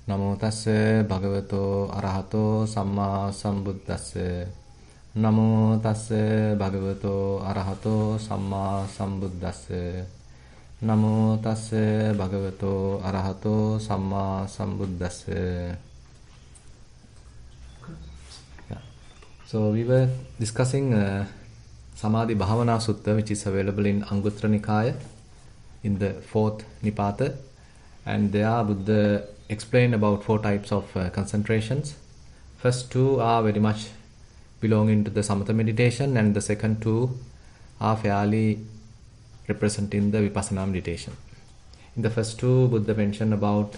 Namo tassa bhagavato arahato samma sambuddhassa. Namo tassa bhagavato arahato samma sambuddhassa. Namo tassa bhagavato arahato samma sambuddhassa. Yeah. So we were discussing Samadhi Bhavana Sutta, which is available in Anguttara Nikaya in the 4th Nipata, and there Buddha explained about 4 types of concentrations. First 2 are very much belonging to the Samatha meditation, and the second 2 are fairly representing the Vipassana meditation. In the first 2, Buddha mentioned about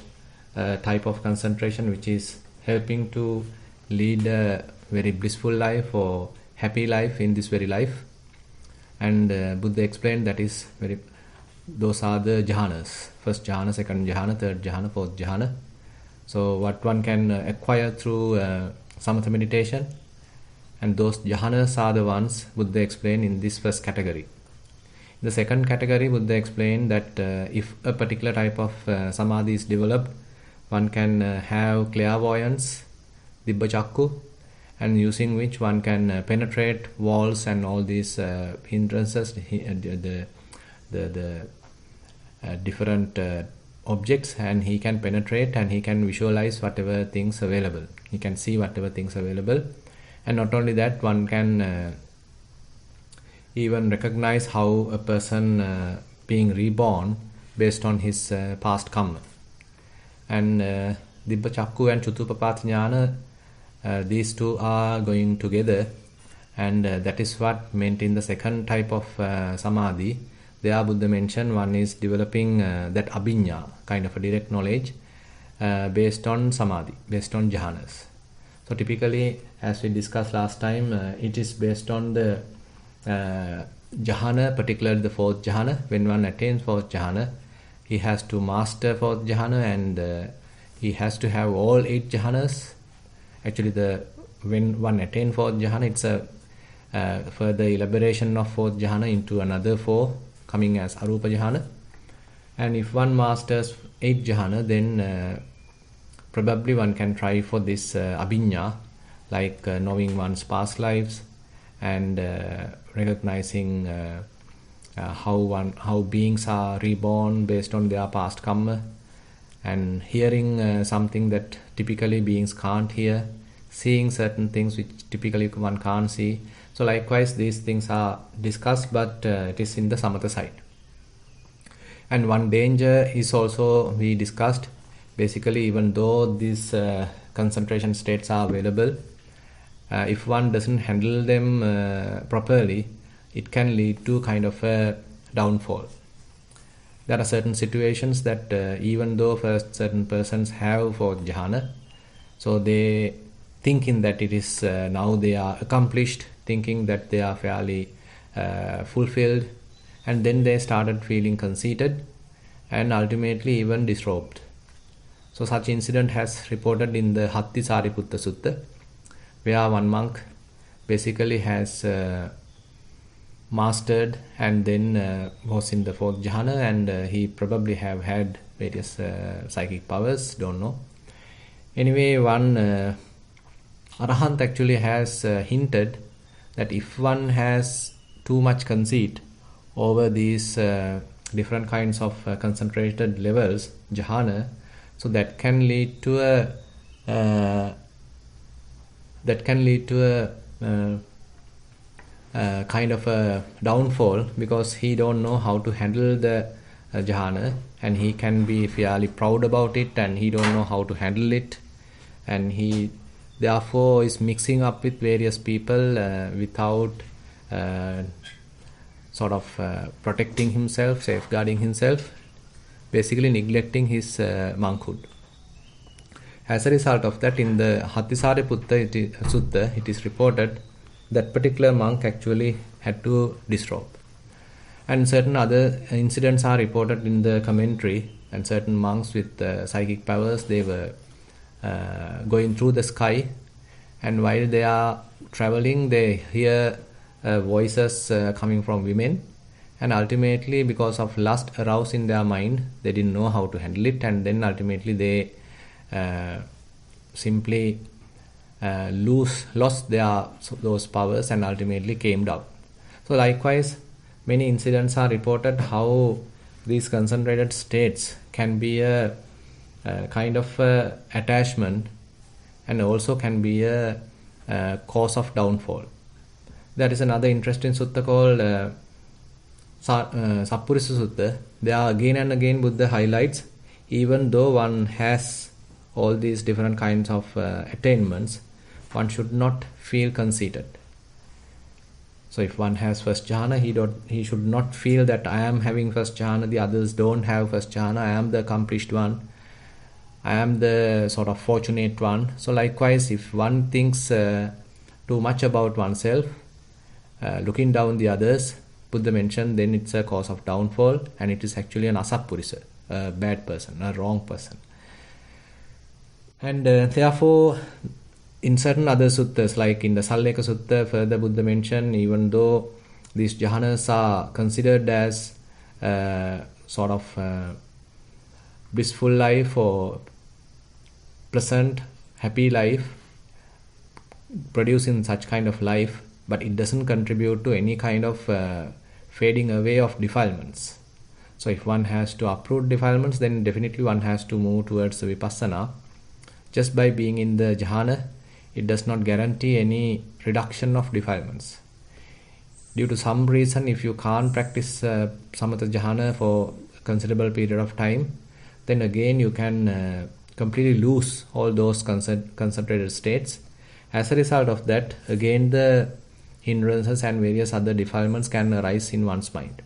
a type of concentration which is helping to lead a very blissful life or happy life in this very life. And Buddha explained those are the jhanas. First jhana, second jhana, third jhana, fourth jhana. So what one can acquire through samatha meditation, and those jhanas are the ones Buddha explained in this first category. In the second category, Buddha explained that if a particular type of samadhi is developed, one can have clairvoyance, dibba chakku, and using which one can penetrate walls and all these hindrances, the different objects, and he can penetrate and he can visualize whatever things available. He can see whatever things available, and not only that, one can even recognize how a person being reborn based on his past karma. And Dibba Chakku and Chutupapati Jnana, these 2 are going together, and that is what meant in the second type of samadhi. There Buddha mentioned one is developing that abhinya, kind of a direct knowledge based on samadhi, based on jhanas. So typically, as we discussed last time, it is based on the jhana, particularly the 4th jhana. When one attains 4th jhana, he has to master 4th jhana, and he has to have all 8 jhanas. Actually, when one attains 4th jhana, it's a further elaboration of 4th jhana into another 4, coming as arupa jhana. And if one masters 8 jhana, then probably one can try for this abhinya, like knowing one's past lives, and recognizing how beings are reborn based on their past karma, and hearing something that typically beings can't hear, seeing certain things which typically one can't see. So likewise, these things are discussed, but it is in the samatha side. And one danger is also we discussed. Basically, even though these concentration states are available, if one doesn't handle them properly, it can lead to kind of a downfall. There are certain situations that even though first certain persons have 4th jhana, so they thinking that it is now they are accomplished, thinking that they are fairly fulfilled, and then they started feeling conceited and ultimately even disrobed. So such incident has reported in the Hatti Sariputta Sutta, where one monk basically has mastered and then was in the 4th jhana, and he probably have had various psychic powers, don't know. Anyway, one Arahant actually has hinted that if one has too much conceit over these different kinds of concentrated levels, jhana, so that can lead to a kind of a downfall, because he don't know how to handle the jhana, and he can be fairly proud about it, and he don't know how to handle it, and he therefore is mixing up with various people without protecting himself, safeguarding himself, basically neglecting his monkhood. As a result of that, in the Hattisariputta Sutta, it is reported that particular monk actually had to disrobe. And certain other incidents are reported in the commentary, and certain monks with psychic powers, they were going through the sky, and while they are traveling, they hear voices coming from women, and ultimately, because of lust aroused in their mind, they didn't know how to handle it, and then ultimately they simply lost those powers and ultimately came down. So likewise, many incidents are reported how these concentrated states can be a kind of attachment and also can be a cause of downfall. There is another interesting sutta called Sappurisa Sutta. There again and again Buddha highlights, even though one has all these different kinds of attainments, one should not feel conceited. So if one has first jhana, he should not feel that I am having first jhana, the others don't have first jhana, I am the accomplished one, I am the sort of fortunate one. So likewise, if one thinks too much about oneself, looking down the others, Buddha mentioned, then it's a cause of downfall, and it is actually an asappurisa, a bad person, a wrong person. And therefore, in certain other suttas, like in the Salleka Sutta, further Buddha mentioned, even though these jhanas are considered as sort of blissful life or pleasant, happy life, producing such kind of life, but it doesn't contribute to any kind of fading away of defilements. So if one has to uproot defilements, then definitely one has to move towards the Vipassana. Just by being in the jhana, it does not guarantee any reduction of defilements. Due to some reason, if you can't practice samatha jhana for a considerable period of time, then again you can completely lose all those concentrated states. As a result of that, again the hindrances and various other defilements can arise in one's mind.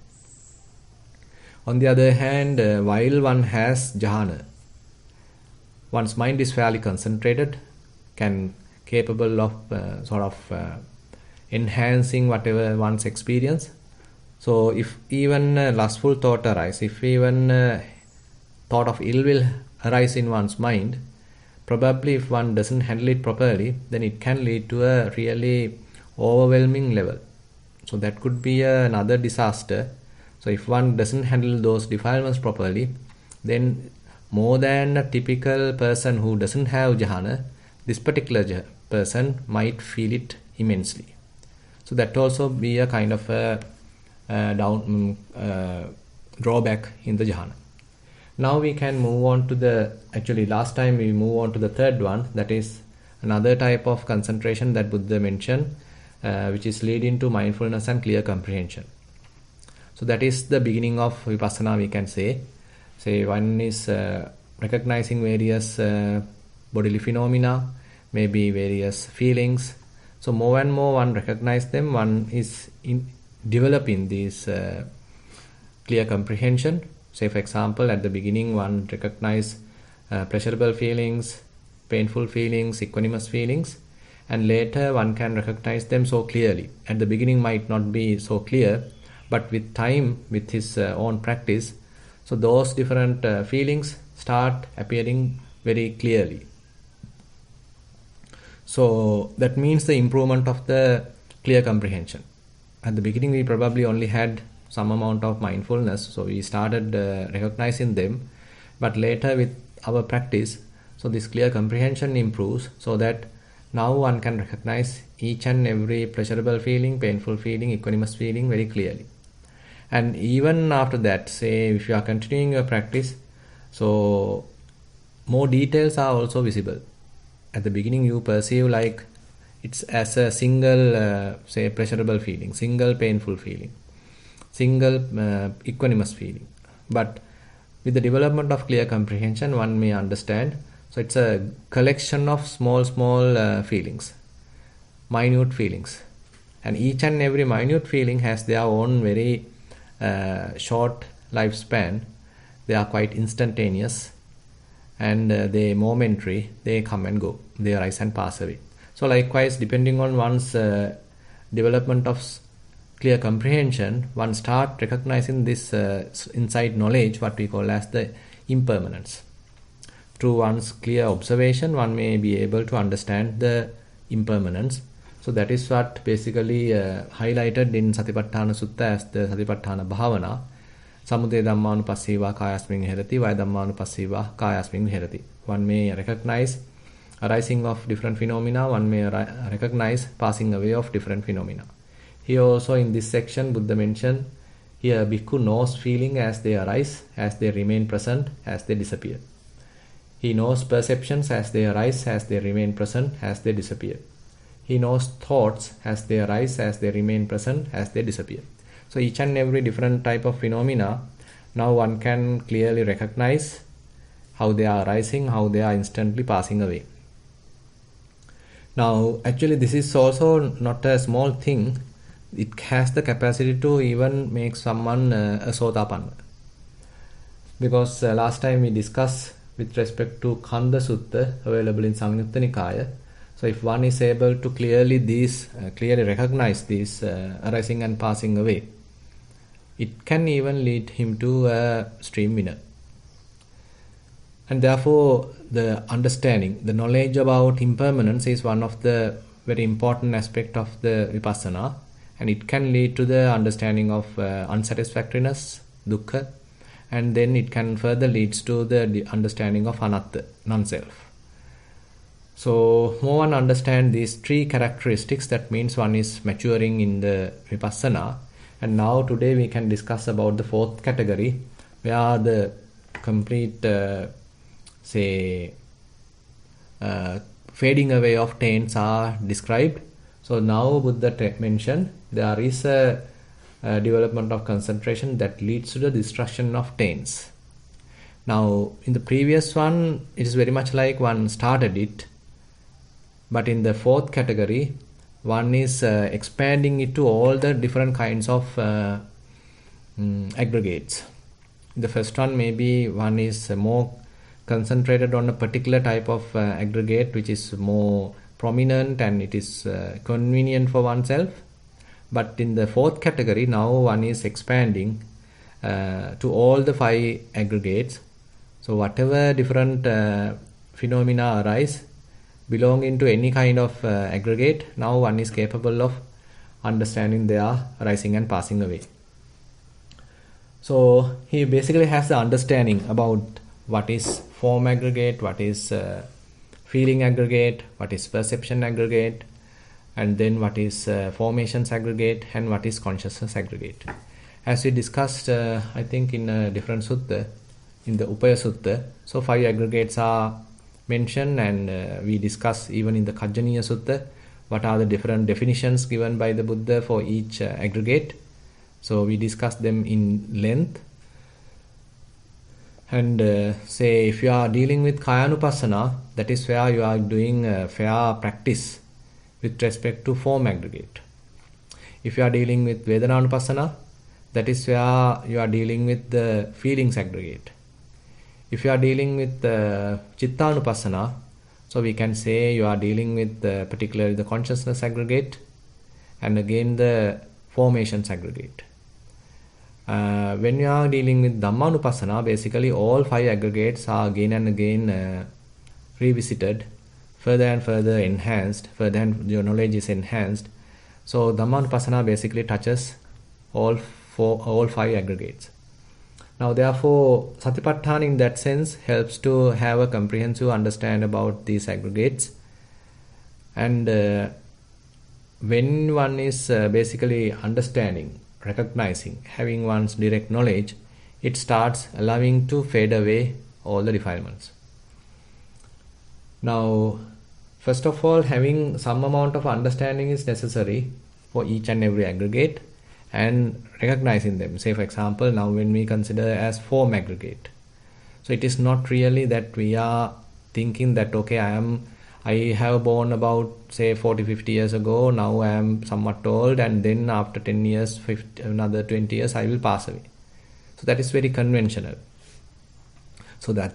On the other hand, while one has jhana, one's mind is fairly concentrated, capable of enhancing whatever one's experience. So if even lustful thought arise, if even thought of ill will arise in one's mind, probably if one doesn't handle it properly, then it can lead to a really overwhelming level. So that could be another disaster. So if one doesn't handle those defilements properly, then more than a typical person who doesn't have jhana, this particular person might feel it immensely. So that also be a kind of a drawback in the jhana. Now we can move on to last time we move on to the third one, that is another type of concentration that Buddha mentioned, which is leading to mindfulness and clear comprehension. So that is the beginning of Vipassana, we can say. Say one is recognizing various bodily phenomena, maybe various feelings. So more and more one recognizes them, one is developing these clear comprehension. Say for example, at the beginning one recognizes pleasurable feelings, painful feelings, equanimous feelings, and later one can recognize them so clearly. At the beginning might not be so clear, but with time, with his own practice, so those different feelings start appearing very clearly. So that means the improvement of the clear comprehension. At the beginning we probably only had some amount of mindfulness, so we started recognizing them, but later with our practice, so this clear comprehension improves, so that now one can recognize each and every pleasurable feeling, painful feeling, equanimous feeling very clearly. And even after that, say if you are continuing your practice, so more details are also visible. At the beginning you perceive like it's as a single say pleasurable feeling, single painful feeling, single equanimous feeling. But with the development of clear comprehension, one may understand, so it's a collection of small feelings, minute feelings, and each and every minute feeling has their own very short lifespan. They are quite instantaneous, and they momentary, they come and go, they arise and pass away. So likewise, depending on one's development of clear comprehension, one start recognizing this inside knowledge, what we call as the impermanence. Through one's clear observation, one may be able to understand the impermanence. So that is what basically highlighted in Satipatthana Sutta as the Satipatthana Bhavana. Samudaya Dhammanupassiva Kayasmin Viharati, Vaya Dhammanupassiva Kayasmin Viharati. One may recognize arising of different phenomena, one may recognize passing away of different phenomena. Here also in this section, Buddha mentioned, here bhikkhu knows feeling as they arise, as they remain present, as they disappear. He knows perceptions as they arise, as they remain present, as they disappear. He knows thoughts as they arise, as they remain present, as they disappear. So each and every different type of phenomena, now one can clearly recognize how they are arising, how they are instantly passing away. Now, actually this is also not a small thing. It has the capacity to even make someone a Sotapanna. Because last time we discussed with respect to Kanda Sutta available in Samyutta Nikaya. So if one is able to clearly recognize these arising and passing away, it can even lead him to a stream winner. And therefore the understanding, the knowledge about impermanence is one of the very important aspect of the Vipassana, and it can lead to the understanding of unsatisfactoriness, dukkha, and then it can further leads to the understanding of anatta, non-self. So more one understand these three characteristics, that means one is maturing in the Vipassana. And now today we can discuss about the fourth category, where the complete fading away of taints are described. So now Buddha mentioned there is a development of concentration that leads to the destruction of taints. Now in the previous one, it is very much like one started it, but in the fourth category, one is expanding it to all the different kinds of aggregates. The first one, maybe one is more concentrated on a particular type of aggregate which is more prominent and it is convenient for oneself. But in the fourth category, now one is expanding to all the 5 aggregates. So whatever different phenomena arise belonging to any kind of aggregate, now one is capable of understanding their arising and passing away. So he basically has the understanding about what is form aggregate, what is feeling aggregate, what is perception aggregate, and then what is formations aggregate, and what is consciousness aggregate. As we discussed, I think in a different sutta, in the Upaya Sutta, so 5 aggregates are mentioned, and we discuss even in the Kajjaniya Sutta what are the different definitions given by the Buddha for each aggregate. So we discussed them in length. And say if you are dealing with Kayanupassana, that is where you are doing fair practice with respect to form aggregate. If you are dealing with Vedananupassana, that is where you are dealing with the feelings aggregate. If you are dealing with Chittanupassana, so we can say you are dealing with particularly the consciousness aggregate and again the formations aggregate. When you are dealing with Dhammanupassana, basically all 5 aggregates are again and again revisited, further and further enhanced, further and your knowledge is enhanced. So Dhammanupassana basically touches all 5 aggregates. Now therefore Satipatthana in that sense helps to have a comprehensive understanding about these aggregates. And when one is basically understanding, recognizing, having one's direct knowledge, it starts allowing to fade away all the defilements. Now, first of all, having some amount of understanding is necessary for each and every aggregate and recognizing them. Say for example, now when we consider as form aggregate, so it is not really that we are thinking that okay, I have born about say 40-50 years ago, now I am somewhat old, and then after 10 years, another 20 years I will pass away. So that is very conventional. So that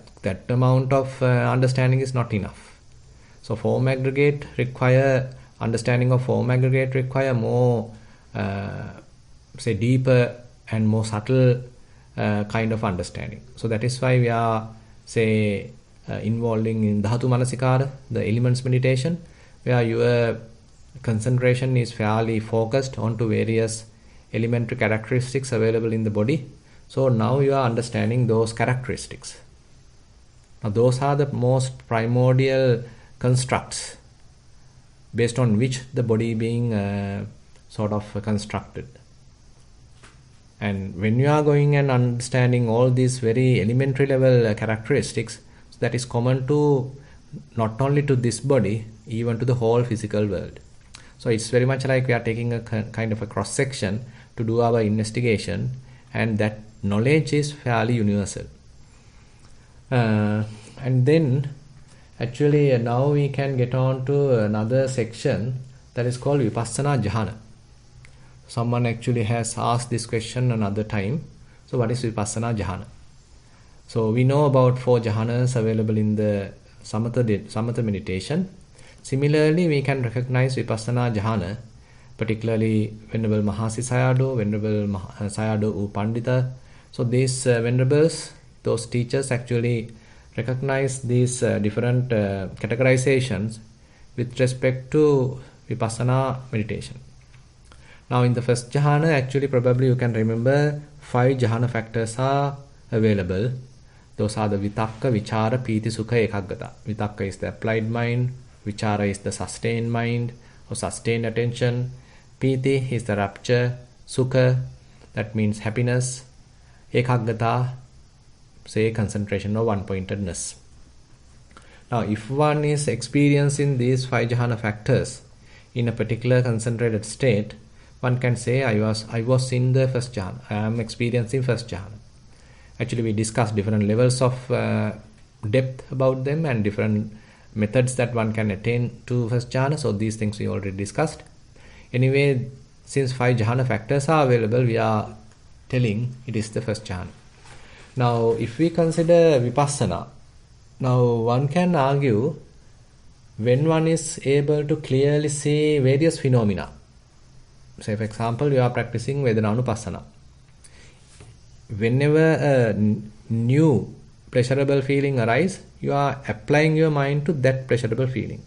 amount of understanding is not enough. So form aggregate require, understanding of form aggregate require more say deeper and more subtle kind of understanding. So that is why we are say involving in Dhatu Manasikara, the elements meditation, where your concentration is fairly focused onto various elementary characteristics available in the body. So now you are understanding those characteristics. Now those are the most primordial constructs based on which the body being sort of constructed. And when you are going and understanding all these very elementary level characteristics, that is common to not only to this body, even to the whole physical world. So it's very much like we are taking a kind of a cross section to do our investigation, and that knowledge is fairly universal. And then actually now we can get on to another section that is called Vipassana Jahana. Someone actually has asked this question another time. So what is Vipassana Jahana? So we know about 4 jhanas available in the Samatha meditation. Similarly, we can recognize Vipassana Jahana, particularly Venerable Mahasi Sayadaw, Venerable Sayadaw U Pandita. So these venerables, those teachers actually recognize these different categorizations with respect to Vipassana meditation. Now in the first jhana, actually probably you can remember 5 jhana factors are available. Those are the vitakka, vichara, piti, sukha, ekaggata. Vitakka is the applied mind, vichara is the sustained mind or sustained attention, piti is the rapture, sukha, that means happiness, ekaggata, say concentration or one-pointedness. Now if one is experiencing these 5 jhana factors in a particular concentrated state, one can say I was in the first jhana, I am experiencing first jhana. Actually we discussed different levels of depth about them and different methods that one can attain to first jhana. So these things we already discussed. Anyway, since 5 jhana factors are available, we are telling it is the first jhana. Now if we consider Vipassana, now one can argue when one is able to clearly see various phenomena. Say for example, you are practicing Vedananupassana. Whenever a new pleasurable feeling arises, you are applying your mind to that pleasurable feeling.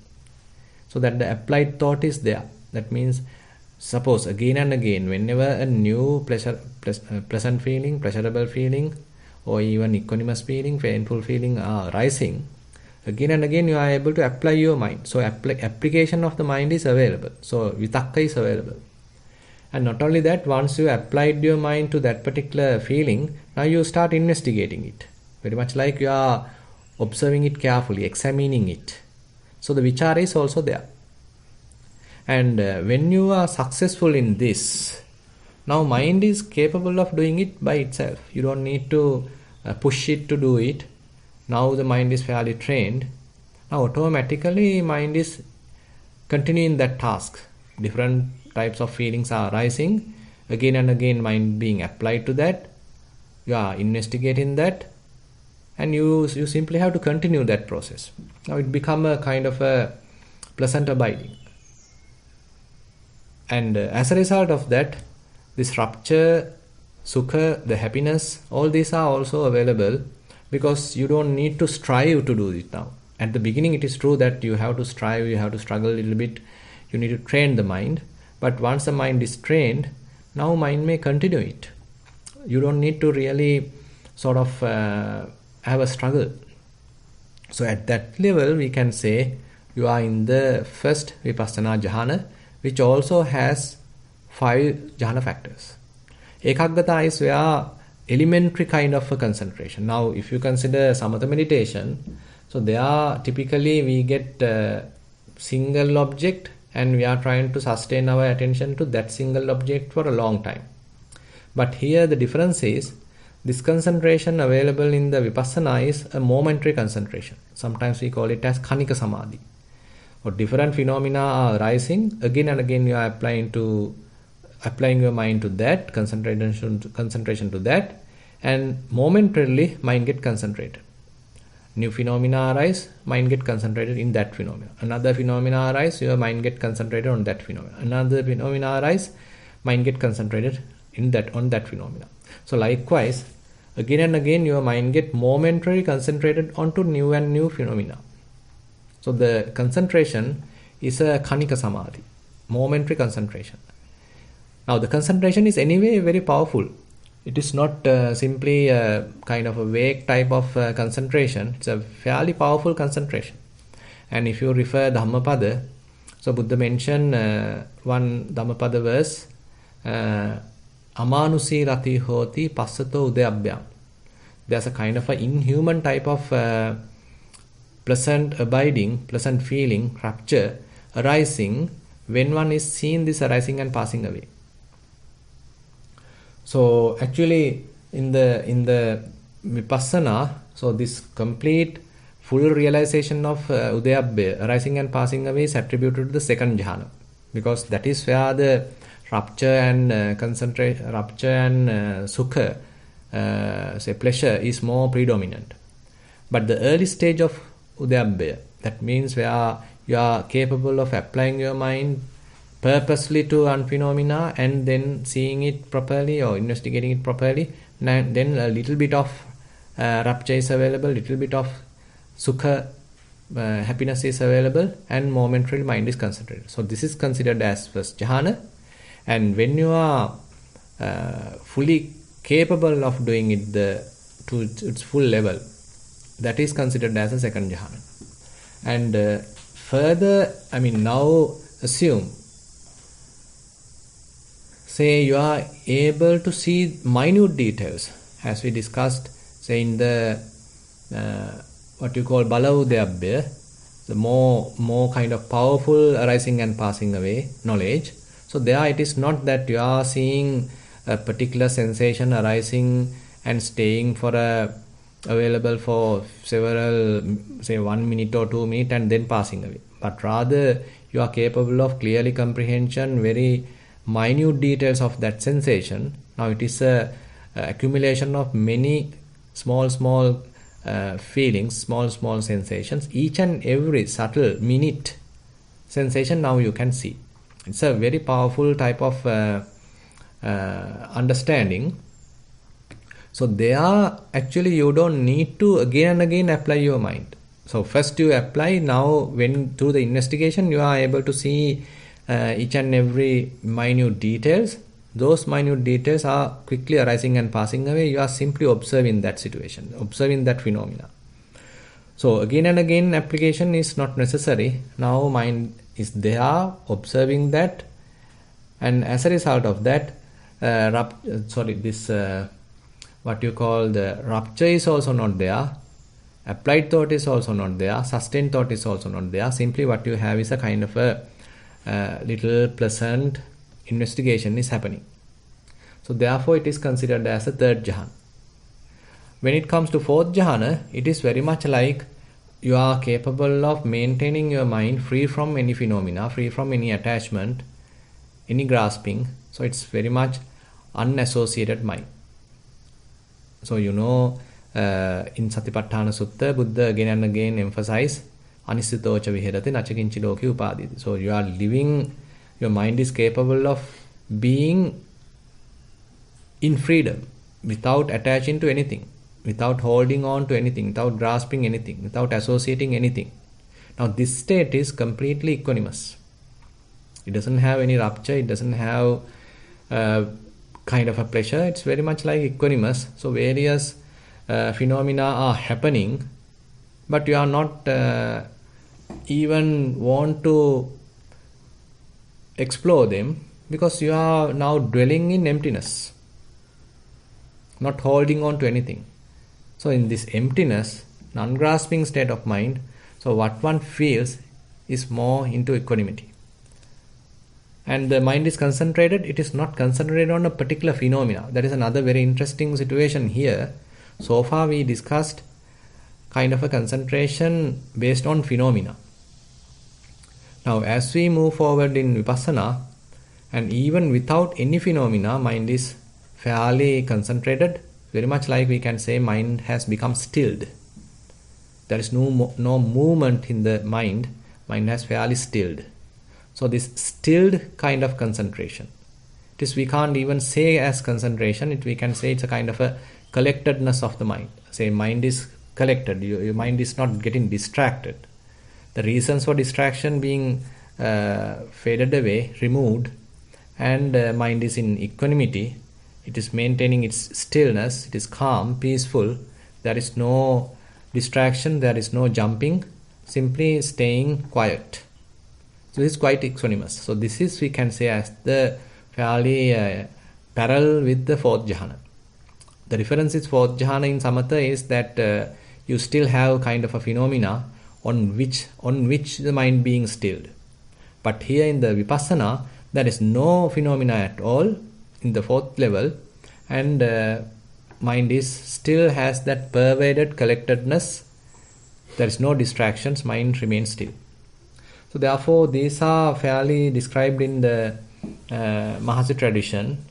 So that the applied thought is there. That means, suppose again and again, whenever a new pleasant feeling, pleasurable feeling, or even equanimous feeling, painful feeling are rising, again and again you are able to apply your mind. So application of the mind is available. So vitakka is available. And not only that, once you applied your mind to that particular feeling, now you start investigating it. Very much like you are observing it carefully, examining it. So the vichara is also there. And when you are successful in this, now mind is capable of doing it by itself. You don't need to push it to do it. Now the mind is fairly trained. Now automatically mind is continuing that task. Different types of feelings are arising. Again and again mind being applied to that. You are investigating that. And you simply have to continue that process. Now it becomes a kind of a pleasant abiding. And as a result of that, this rapture, sukha, the happiness, all these are also available because you don't need to strive to do it now. At the beginning it is true that you have to strive, you have to struggle a little bit, you need to train the mind. But once the mind is trained, now mind may continue it. You don't need to really sort of have a struggle. So at that level we can say you are in the first Vipassana Jahana, which also has 5 jhana factors. Ekaggata is where elementary kind of a concentration. Now if you consider Samatha meditation, so there typically we get a single object and we are trying to sustain our attention to that single object for a long time. But here the difference is this concentration available in the Vipassana is a momentary concentration. Sometimes we call it as Khanika Samadhi. Or different phenomena are arising, again and again you are applying your mind to that, concentration to that, and momentarily mind get concentrated. New phenomena arise, mind get concentrated in that phenomena. Another phenomena arise, your mind get concentrated on that phenomena. Another phenomena arise, mind get concentrated on that phenomena. So likewise, again and again your mind get momentarily concentrated onto new and new phenomena. So the concentration is a Khanika Samadhi, momentary concentration. Now the concentration is anyway very powerful. it is not simply a kind of a vague type of concentration. It's a fairly powerful concentration. And if you refer Dhammapada, so Buddha mentioned one Dhammapada verse, Amanusi rati hoti passato udayabhyam. There's a kind of an inhuman type of pleasant abiding, pleasant feeling, rapture arising when one is seeing this arising and passing away. So actually in the Vipassana, so this complete full realization of Udayabhya, arising and passing away, is attributed to the second jhana, because that is where the rapture and rapture and sukha, say pleasure, is more predominant. But the early stage of Udayabhya, that means where you are capable of applying your mind purposely to one phenomena and then seeing it properly or investigating it properly, then a little bit of rapture is available, little bit of sukha, happiness is available, and momentarily mind is concentrated. So this is considered as first jhana, and when you are fully capable of doing it to its full level, that is considered as a second jhana. And further, now assume, say you are able to see minute details, as we discussed, say in the what you call Bala Udayabhya, the more kind of powerful arising and passing away knowledge. So there it is not that you are seeing a particular sensation arising and staying for available for several, say 1 minute or 2 minutes and then passing away, but rather you are capable of clearly comprehension very minute details of that sensation. Now it is a accumulation of many small feelings, small sensations. Each and every subtle minute sensation now you can see. It's a very powerful type of understanding. So there actually you don't need to again and again apply your mind. So first you apply, now when through the investigation you are able to see each and every minute details. Those minute details are quickly arising and passing away. You are simply observing that situation, observing that phenomena. So again and again application is not necessary. Now mind is there observing that, and as a result of that, what you call the rapture is also not there, applied thought is also not there, sustained thought is also not there. Simply what you have is a kind of a little pleasant investigation is happening. So therefore it is considered as a third jhana. When it comes to fourth jhana, it is very much like you are capable of maintaining your mind free from any phenomena, free from any attachment, any grasping. So it's very much unassociated mind. So in Satipatthana Sutta, Buddha again and again emphasize anisitocha viherati nachakinchi loke upaditi. So you are living, your mind is capable of being in freedom without attaching to anything, without holding on to anything, without grasping anything, without associating anything. Now this state is completely equanimous. It doesn't have any rapture, it doesn't have kind of a pleasure. It's very much like equanimous. So various phenomena are happening, but you are not even want to explore them, because you are now dwelling in emptiness, not holding on to anything. So in this emptiness, non-grasping state of mind, so what one feels is more into equanimity. And the mind is concentrated, it is not concentrated on a particular phenomena. That is another very interesting situation here. So far we discussed kind of a concentration based on phenomena. Now as we move forward in Vipassana, and even without any phenomena, mind is fairly concentrated, very much like we can say mind has become stilled. There is no movement in the mind has fairly stilled. So this stilled kind of concentration, it is, we can't even say as concentration, we can say it's a kind of a collectedness of the mind. Say mind is collected, your mind is not getting distracted. The reasons for distraction being faded away, removed, and mind is in equanimity. It is maintaining its stillness. It is calm, peaceful. There is no distraction. There is no jumping. Simply staying quiet. So this is quite equanimous. So this is, we can say, as the fairly parallel with the fourth jhana. The difference is fourth jhana in samatha is that you still have kind of a phenomena on which the mind being stilled. But here in the vipassana, there is no phenomena at all in the fourth level, and mind is still has that pervaded collectedness. There is no distractions. Mind remains still. So therefore, these are fairly described in the Mahasi tradition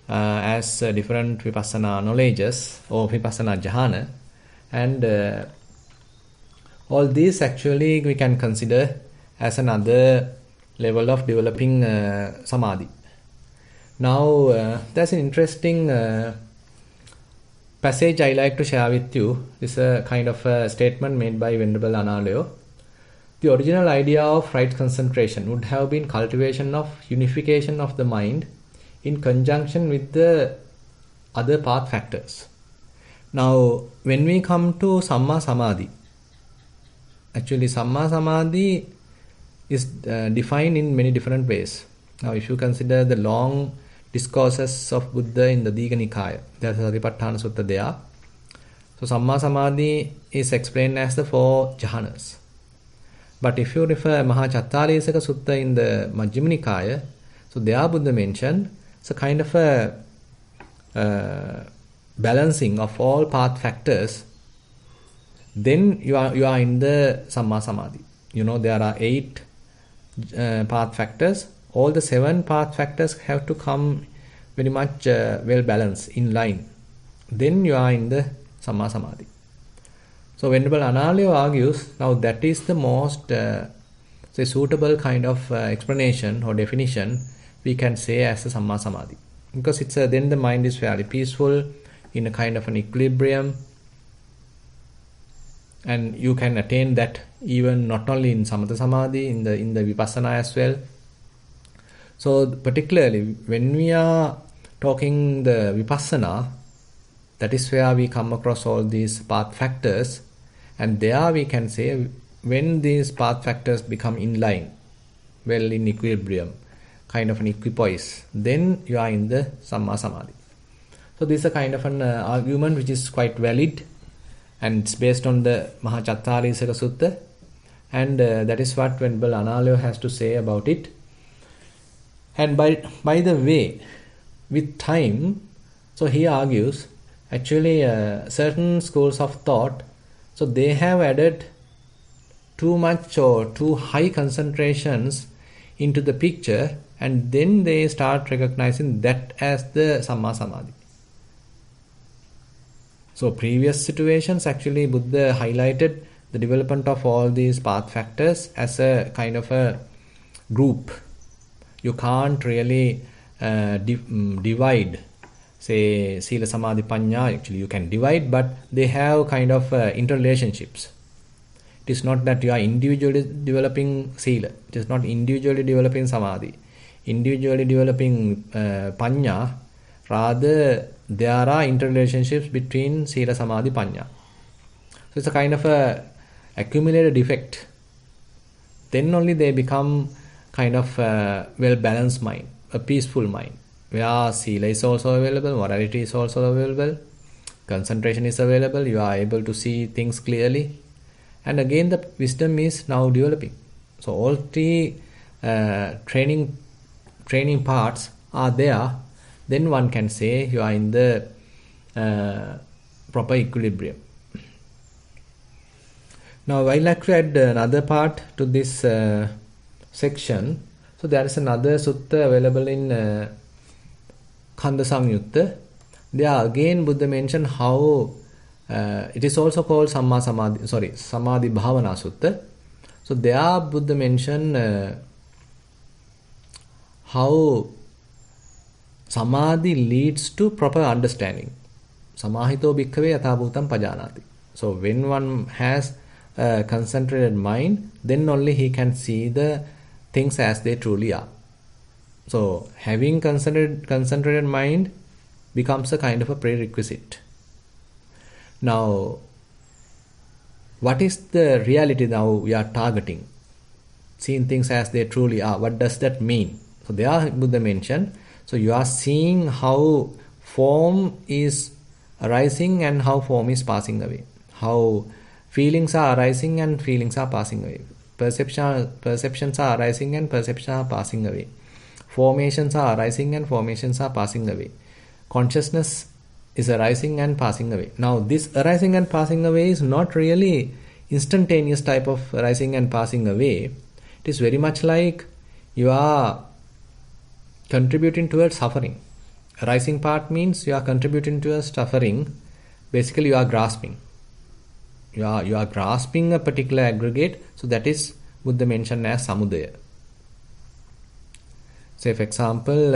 as different vipassana knowledges or vipassana jahana, and all these actually we can consider as another level of developing samadhi. Now, there's an interesting passage I like to share with you. It's a kind of a statement made by Venerable Analayo. The original idea of right concentration would have been cultivation of unification of the mind in conjunction with the other path factors. Now, when we come to Samma Samadhi, actually Samma Samadhi is defined in many different ways. Now, if you consider the long discourses of Buddha in the Digha Nikaya, there's a Satipatthana Sutta there. So, Samma Samadhi is explained as the four jhanas. But if you refer Mahachattarisaka Sutta in the Majjhima Nikaya, so there Buddha mentioned it's a kind of a balancing of all path factors. Then you are in the Samma Samadhi. You know, there are 8 path factors. All the 7 path factors have to come very much well balanced, in line. Then you are in the Samma Samadhi. So Venerable Analayo argues, now that is the most suitable kind of explanation or definition we can say as a Samma Samadhi. Because it's then the mind is fairly peaceful, in a kind of an equilibrium, and you can attain that even not only in Samatha Samadhi, in the Vipassana as well. So particularly when we are talking the Vipassana, that is where we come across all these path factors, and there we can say when these path factors become in line, well in equilibrium, kind of an equipoise, then you are in the Samma Samadhi. So this is a kind of an argument which is quite valid, and it's based on the Mahachattarisaka Sutta, and that is what Venerable Analayo has to say about it. And by the way, with time, so he argues, actually certain schools of thought, so they have added too much or too high concentrations into the picture, and then they start recognizing that as the Samma Samadhi. So previous situations, actually Buddha highlighted the development of all these path factors as a kind of a group. You can't really divide, say, Sila Samadhi Panya. Actually you can divide, but they have kind of interrelationships. It is not that you are individually developing Sila. It is not individually developing Samadhi. Individually developing Panya. Rather, there are interrelationships between Sila, Samadhi, Panya. So it's a kind of a accumulated effect. Then only they become kind of a well-balanced mind, a peaceful mind, where Sila is also available, morality is also available, concentration is available, you are able to see things clearly, and again the wisdom is now developing. So all 3 training parts are there. Then one can say you are in the proper equilibrium. Now I like to add another part to this section. So there is another sutta available in Khanda Samyutta. There again Buddha mentioned how it is also called Samadhi Bhavana Sutta. So there Buddha mentioned how Samadhi leads to proper understanding. Samahito bhikkhave yatha bhutam pajanati. So when one has a concentrated mind, then only he can see the things as they truly are. So having concentrated mind, becomes a kind of a prerequisite. Now, what is the reality now we are targeting? Seeing things as they truly are. What does that mean? So there Buddha mentioned, so you are seeing how form is arising and how form is passing away. How feelings are arising and feelings are passing away. Perceptions are arising and perceptions are passing away. Formations are arising and formations are passing away. Consciousness is arising and passing away. Now this arising and passing away is not really instantaneous type of arising and passing away. It is very much like you are contributing towards suffering. Arising part means you are contributing towards suffering. Basically you are grasping. You are grasping a particular aggregate. So that is Buddha mentioned as samudaya. Say for example,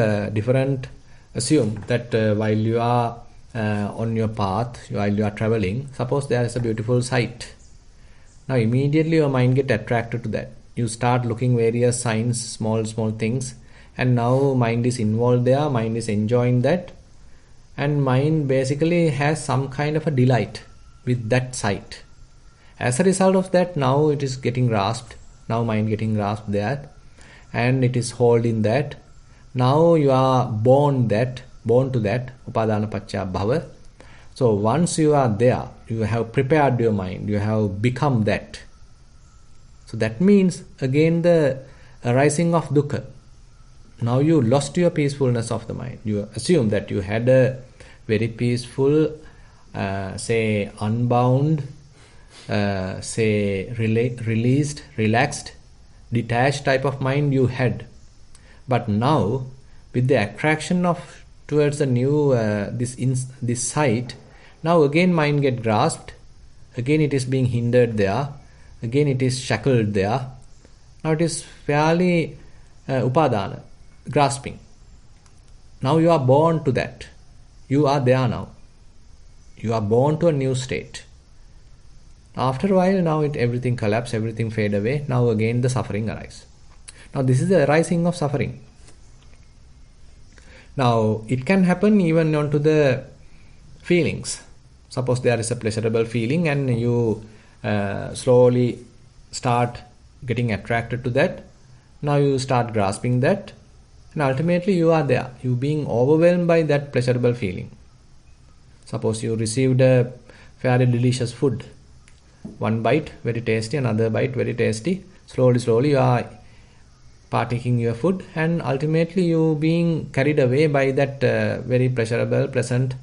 assume that while you are on your path, while you are traveling, suppose there is a beautiful sight. Now immediately your mind gets attracted to that. You start looking various signs, small things, and now mind is involved there, mind is enjoying that, and mind basically has some kind of a delight with that sight. As a result of that, now it is getting grasped, now mind getting grasped there, and it is holding that. Now you are born to that, upadana paccaya bhava. So once you are there, you have prepared your mind, you have become that. So that means again the arising of dukkha. Now you lost your peacefulness of the mind. You assume that you had a very peaceful, say unbound, say released, relaxed, detached type of mind you had. But now with the attraction of towards the new this sight, now again mind get grasped, again it is being hindered there, again it is shackled there. Now it is fairly upadana, grasping. Now you are born to that. You are there now. You are born to a new state. After a while, now everything collapse, everything fade away. Now again the suffering arises. Now this is the arising of suffering. Now it can happen even onto the feelings. Suppose there is a pleasurable feeling and you slowly start getting attracted to that. Now you start grasping that, and ultimately you are there. You being overwhelmed by that pleasurable feeling. Suppose you received a fairly delicious food. One bite, very tasty, another bite, very tasty. Slowly you are partaking your food, and ultimately you being carried away by that very pleasurable, pleasant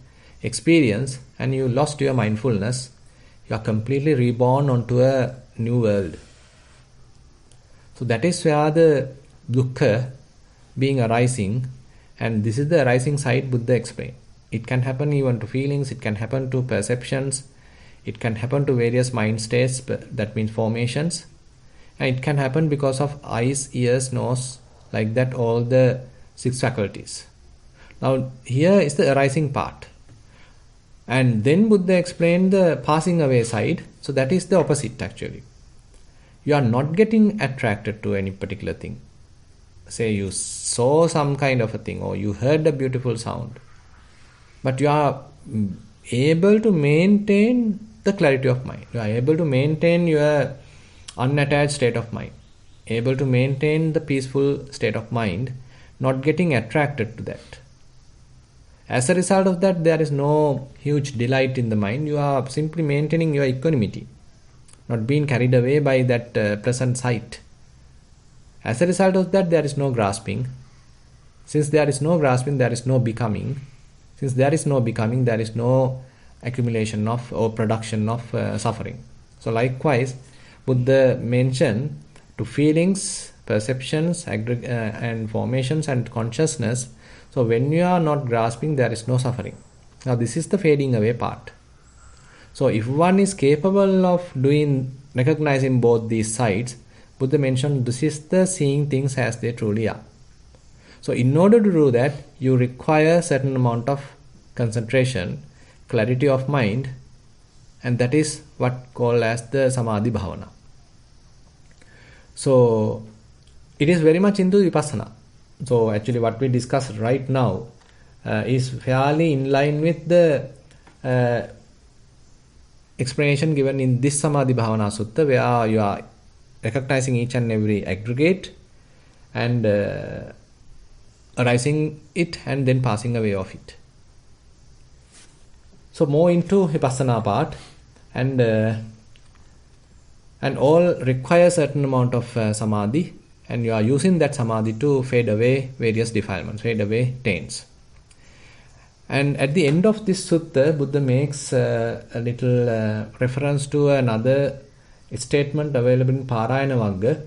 experience, and you lost your mindfulness. You are completely reborn onto a new world. So that is where the dukkha being arising, and this is the arising side Buddha explained. It can happen even to feelings, it can happen to perceptions, it can happen to various mind states, that means formations, and it can happen because of eyes, ears, nose, like that, all the six faculties. Now here is the arising part. And then Buddha explained the passing away side. So that is the opposite actually. You are not getting attracted to any particular thing. Say you saw some kind of a thing or you heard a beautiful sound, but you are able to maintain the clarity of mind. You are able to maintain your unattached state of mind, able to maintain the peaceful state of mind, not getting attracted to that. As a result of that, there is no huge delight in the mind. You are simply maintaining your equanimity, not being carried away by that present sight. As a result of that, there is no grasping. Since there is no grasping, there is no becoming. Since there is no becoming, there is no accumulation of or production of suffering. So likewise, Buddha mentioned to feelings, perceptions, and formations and consciousness. So when you are not grasping, there is no suffering. Now this is the fading away part. So if one is capable of recognizing both these sides, Buddha mentioned this is the seeing things as they truly are. So in order to do that, you require a certain amount of concentration, clarity of mind, and that is what called as the Samadhi Bhavana. So it is very much into Vipassana. So actually what we discuss right now is fairly in line with the explanation given in this Samadhi Bhavana Sutta, where you are recognizing each and every aggregate and arising it and then passing away of it. So more into Vipassana part, and all require certain amount of Samadhi, and you are using that Samadhi to fade away various defilements, fade away taints. And at the end of this sutta, Buddha makes a little reference to another statement available in Parayana Vagga,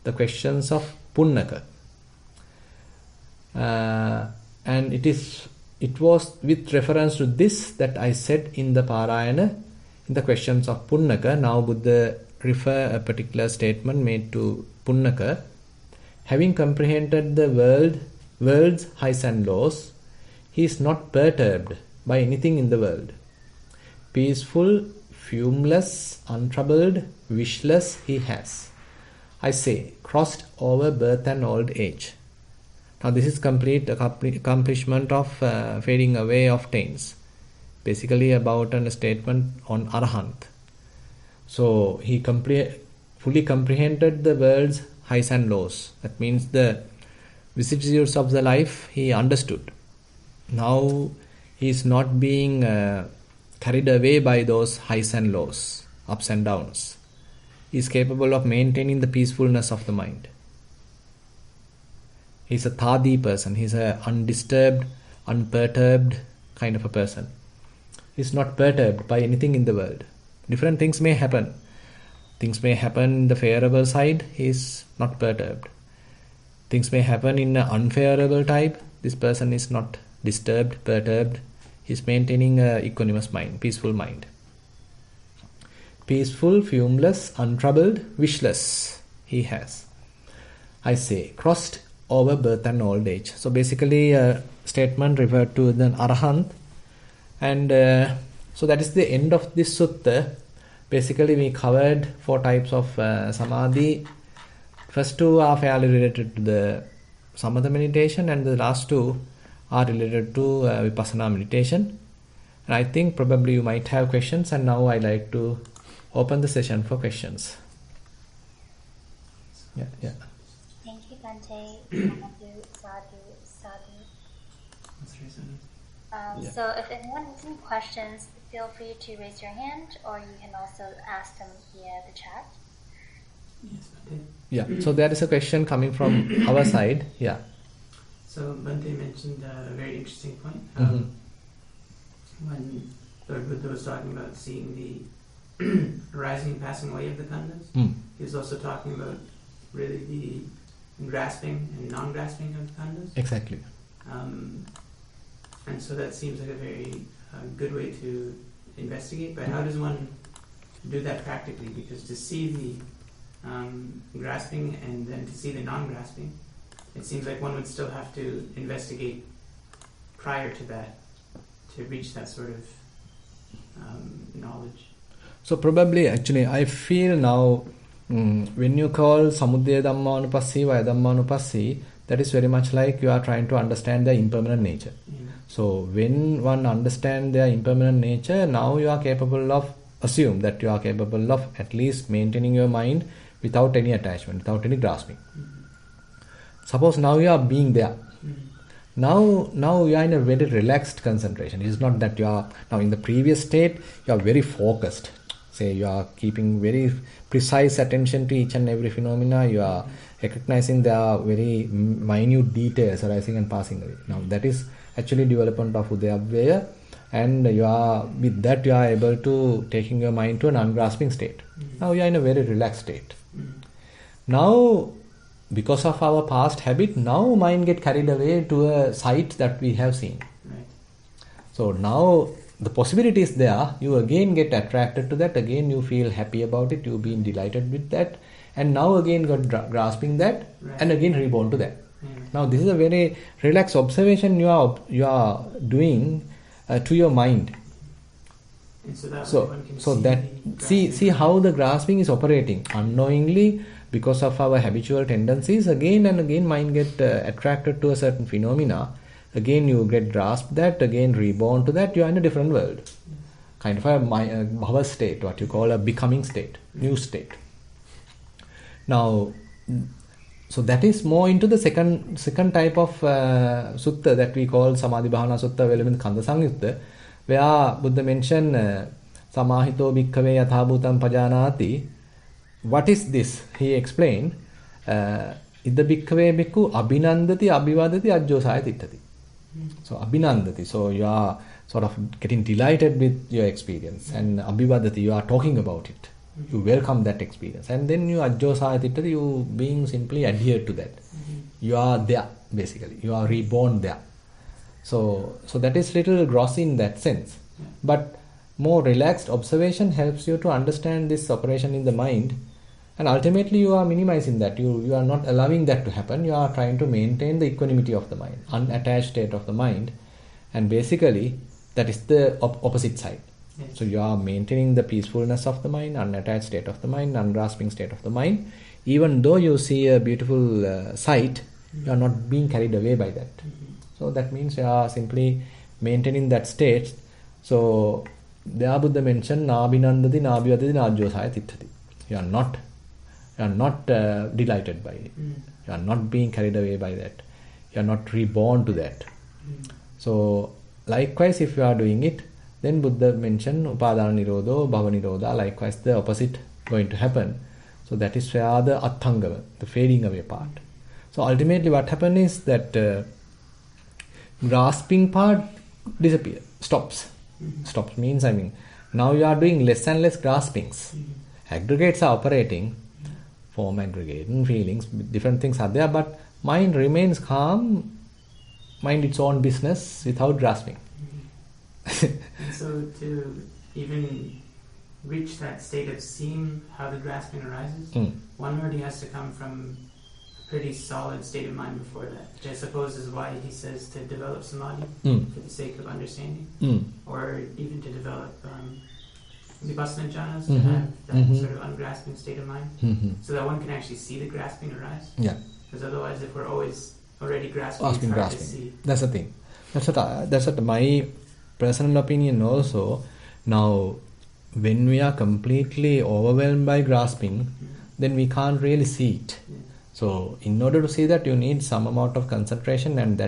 the questions of Punnaka. And it was with reference to this that I said in the Parayana, in the questions of Punnaka. Now Buddha refer a particular statement made to Punnaka. Having comprehended the world's highs and lows, he is not perturbed by anything in the world. Peaceful, fumeless, untroubled, wishless he has, I say, crossed over birth and old age. Now this is complete accomplishment of fading away of taints. Basically about a statement on Arahant. So he fully comprehended the world's highs and lows. That means the vicissitudes of the life he understood. Now he is not being carried away by those highs and lows, ups and downs. He is capable of maintaining the peacefulness of the mind. He is a thadi person. He is an undisturbed, unperturbed kind of a person. He is not perturbed by anything in the world. Different things may happen. Things may happen in the favorable side. He is not perturbed. Things may happen in an unfavorable type. This person is not disturbed, perturbed. He is maintaining an equanimous mind, peaceful mind. Peaceful, fumeless, untroubled, wishless he has, I say, crossed over birth and old age. So basically a statement referred to the Arahant. And so that is the end of this sutta. Basically we covered 4 types of Samadhi. First 2 are fairly related to the Samatha meditation, and the last 2 are related to Vipassana meditation. And I think probably you might have questions, and now I like to open the session for questions. Yeah. Thank you, Bhante. Sadhu. So if anyone has any questions, feel free to raise your hand, or you can also ask them via the chat. Yes, Bhante. Yeah, so there is a question coming from our side. Yeah. So Bhante mentioned a very interesting point. When Lord Buddha was talking about seeing the rising and passing away of the khandhas, he was also talking about really the grasping and non-grasping of the khandhas. Exactly. And so that seems like a very good way to investigate. But how does one do that practically? Because to see the grasping and then to see the non-grasping, it seems like one would still have to investigate prior to that to reach that sort of knowledge. So probably actually I feel now when you call Samudaya Dhammanupassi, Vaya Dhammanupassi, that is very much like you are trying to understand their impermanent nature. So when one understands their impermanent nature, now you are capable of, assume that you are capable of at least maintaining your mind without any attachment, without any grasping. Suppose now you are being there. Now you are in a very relaxed concentration. It is not that you are, now in the previous state, you are very focused. Say you are keeping very precise attention to each and every phenomena. You are recognizing there are very minute details arising and passing away. Now that is actually development of Udayabhyaya, and you are, with that you are able to taking your mind to an ungrasping state. Now you are in a very relaxed state. Now because of our past habit, now mind get carried away to a site that we have seen. So now the possibility is there, you again get attracted to that, again you feel happy about it, you being delighted with that, and now again got grasping that, and again reborn to that. Now this is a very relaxed observation you are doing to your mind. So that see how the grasping is operating unknowingly because of our habitual tendencies. Again and again mind get attracted to a certain phenomena, Again you get grasped that, again reborn to that, you are in a different world. Kind of a bhava state, what you call a becoming state, new state. Now, so that is more into the second type of sutta that we call Samadhi Bhavana Sutta available in Kanda Sangyutta, where Buddha mentioned Samahito bhikkhave yathabhutam pajanati. What is this? He explained, Idda bhikkhave bhikkhu abhinandati abhivadati ajjosaya tittati. So abhinandati, so you are sort of getting delighted with your experience, and abhivadati, you are talking about it. You welcome that experience, and then you ajjosaya tittati, you being simply adhered to that. You are there, basically. You are reborn there. So that is little gross in that sense. But more relaxed observation helps you to understand this operation in the mind, and ultimately you are minimizing that. You are not allowing that to happen. You are trying to maintain the equanimity of the mind, unattached state of the mind, and basically that is the opposite side. Yes. So you are maintaining the peacefulness of the mind, unattached state of the mind, ungrasping state of the mind. Even though you see a beautiful sight, you are not being carried away by that. So that means you are simply maintaining that state. So there Buddha mentioned nabhinandati nabhivadati najjosaya tittati. You are not delighted by it. You are not being carried away by that. You are not reborn to that. So likewise, if you are doing it, then Buddha mentioned upadana nirodho, bhava nirodha, likewise the opposite going to happen. So that is where the attangava, the fading away part. So ultimately what happens is that grasping part disappears, stops. Stops means, now you are doing less and less graspings. Aggregates are operating, form aggregate, feelings, different things are there, but mind remains calm, mind its own business without grasping. And so to even reach that state of seeing how the grasping arises, one already has to come from a pretty solid state of mind before that, which I suppose is why he says to develop Samadhi for the sake of understanding, or even to develop Vipassana Jahanas, to have that sort of ungrasping state of mind, so that one can actually see the grasping arise. Yeah. Because otherwise, if we're always already grasping, it's hard to see. That's the thing. That's what my personal opinion also. Now, when we are completely overwhelmed by grasping, then we can't really see it. So, in order to see that, you need some amount of concentration, and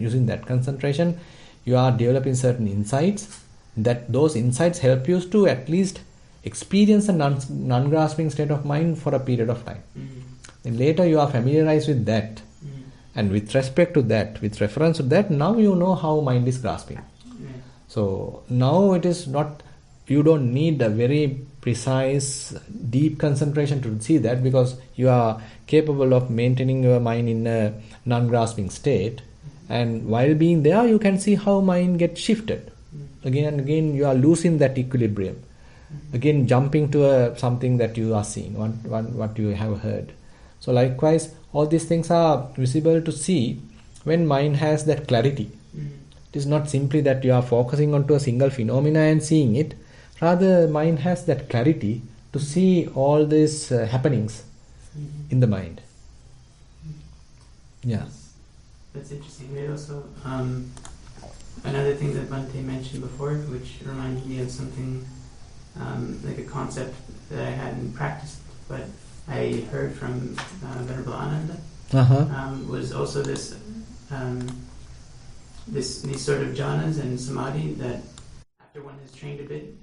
using that concentration, you are developing certain insights. That those insights help you to at least experience a non-grasping state of mind for a period of time. Then later you are familiarized with that, and with respect to that, with reference to that, now you know how mind is grasping. So now it is not, you don't need a very precise, deep concentration to see that, because you are capable of maintaining your mind in a non-grasping state, and while being there, you can see how mind gets shifted. Again and again, you are losing that equilibrium. Again, jumping to something that you are seeing, what you have heard. So likewise, all these things are visible to see when mind has that clarity. It is not simply that you are focusing onto a single phenomena and seeing it. Rather, mind has that clarity to see all these happenings in the mind. Yeah. That's interesting. There's also another thing that Bhante mentioned before, which reminded me of something like a concept that I hadn't practiced, but I heard from Venerable Ananda, was also this these sort of jhanas and samadhi that after one has trained a bit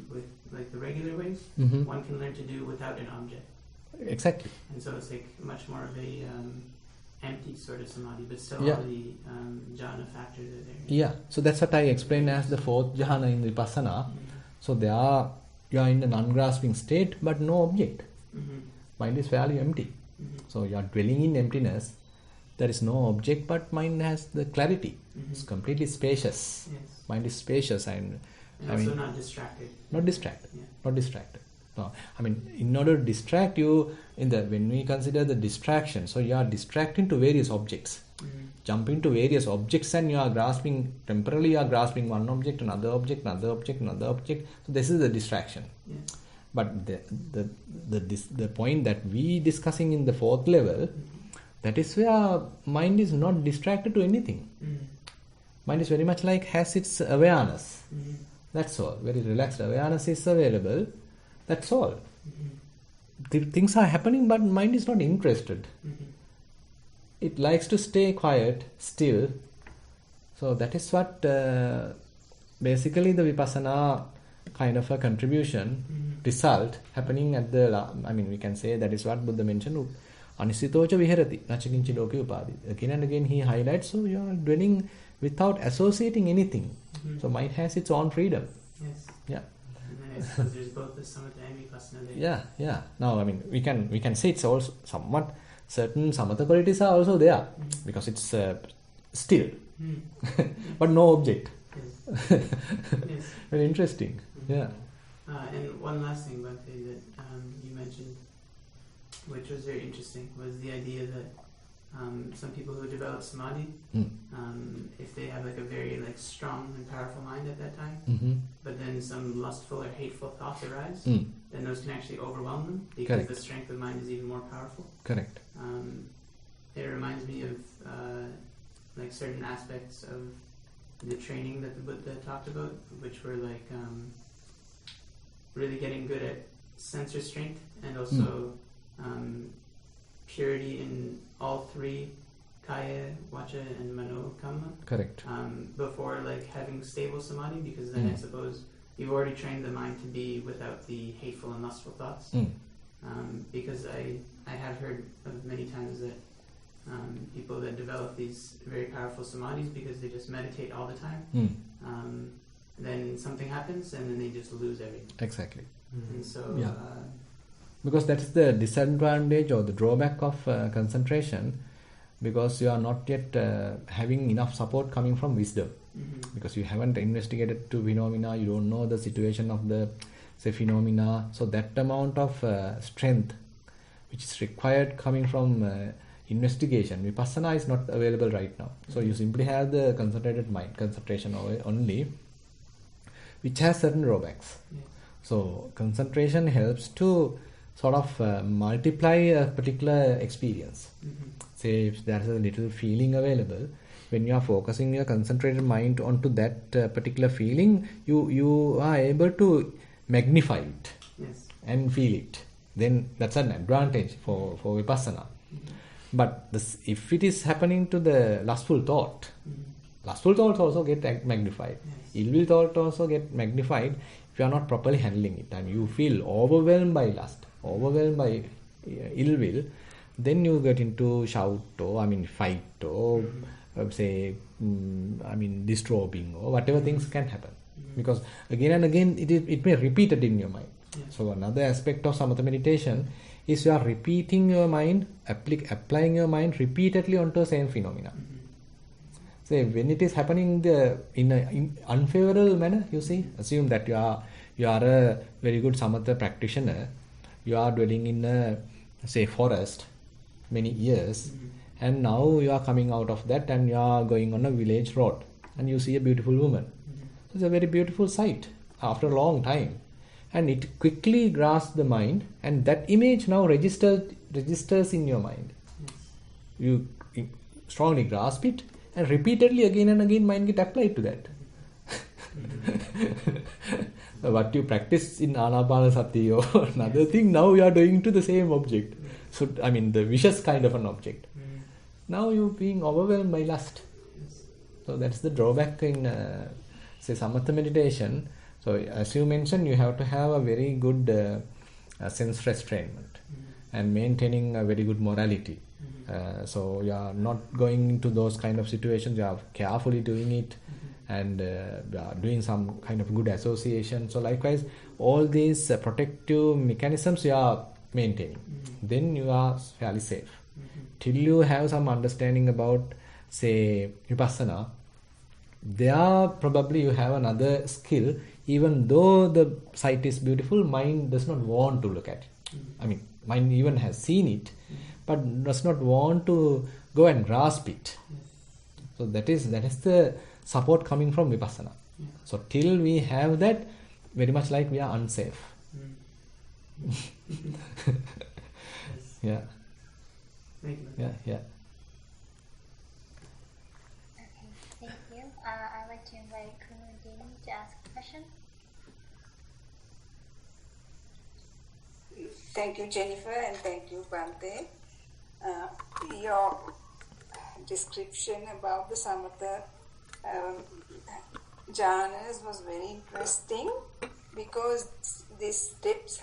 with like the regular ways, one can learn to do without an object. Exactly. And so it's like much more of a empty sort of samadhi, but still all the jhana factors are there. Yeah, so that's what I explained as the fourth jhana in Vipassana. So you are in an non-grasping state, but no object. Mind is fairly empty. So you are dwelling in emptiness. There is no object, but mind has the clarity. It's completely spacious. Yes. Mind is spacious and also not distracted. Not distracted. Yeah. Not distracted. No, in order to distract you, when we consider the distraction, so you are distracting to various objects. Jumping to various objects, and you are grasping, temporarily you are grasping one object, another object, another object, another object. So this is the distraction. Yeah. But the point that we discussing in the fourth level, that is where mind is not distracted to anything. Mind is very much like has its awareness. That's all. Very relaxed awareness is available. That's all. Things are happening, but mind is not interested. It likes to stay quiet, still. So that is what basically the Vipassana kind of a contribution, result happening at the, we can say that is what Buddha mentioned, anisitocha viharati, nachakinchi loke upadi. Again and again he highlights, so you are dwelling without associating anything. So mind has its own freedom. Yes. Yeah. And then I suppose there's both the samatha and vipassana there. Yeah. Now, we can say it's also somewhat, certain samatha qualities are also there, because it's still, but no object. Yes. Yes. Very interesting. Yeah. And one last thing, Bhakti, that you mentioned, which was very interesting, was the idea that some people who develop samadhi, if they have like a very strong and powerful mind at that time, but then some lustful or hateful thoughts arise, then those can actually overwhelm them because Correct. the strength of mind is even more powerful. Correct. It reminds me of certain aspects of the training that the Buddha talked about, which were really getting good at sense restraint and also purity in all three, kaya, vacha, and mano kamma. Correct. Before having stable samadhi, because then I suppose you've already trained the mind to be without the hateful and lustful thoughts. Because I have heard of many times that people that develop these very powerful samadhis because they just meditate all the time, then something happens and then they just lose everything. Exactly. And so because that's the disadvantage or the drawback of concentration, because you are not yet having enough support coming from wisdom, because you haven't investigated to phenomena, you don't know the situation of the phenomena. So that amount of strength which is required coming from investigation, vipassana is not available right now. So you simply have the concentrated mind, concentration only, which has certain drawbacks. So concentration helps to sort of multiply a particular experience. Say if there's a little feeling available, when you are focusing your concentrated mind onto that particular feeling, you are able to magnify it and feel it. Then that's an advantage for vipassana. But if it is happening to the lustful thought, lustful thoughts also get magnified. Ill will thought also get magnified if you are not properly handling it, and you feel overwhelmed by lust, overwhelmed by ill will, then you get into shout or fight or disturbing or whatever things can happen, because again and again it may repeat it in your mind. So another aspect of samatha meditation is you are repeating your mind, applying your mind repeatedly onto the same phenomena. Say when it is happening in an unfavorable manner, you see, assume that you are a very good samatha practitioner, you are dwelling in a forest many years, and now you are coming out of that and you are going on a village road and you see a beautiful woman. It's a very beautiful sight after a long time, and it quickly grasps the mind, and that image now registers in your mind. You strongly grasp it, and repeatedly again and again mind get applied to that. What you practice in anapanasati or another thing, now you are doing to the same object. So the vicious kind of an object. Now you being overwhelmed by lust. So that's the drawback in samatha meditation. So as you mentioned, you have to have a very good sense restraint and maintaining a very good morality. So you are not going into those kind of situations, you are carefully doing it, and doing some kind of good association. So likewise, all these protective mechanisms you are maintaining, then you are fairly safe. Till you have some understanding about, say, vipassana, there probably you have another skill. Even though the sight is beautiful, mind does not want to look at it. Mind even has seen it, but does not want to go and grasp it. So that is the support coming from vipassana. So till we have that, very much like we are unsafe. Yeah. Thank you. Yeah. Okay, thank you. I'd like to invite Kumudini to ask a question. Thank you, Jennifer, and thank you, Bante. Your description about the Samatha jhanas was very interesting because these steps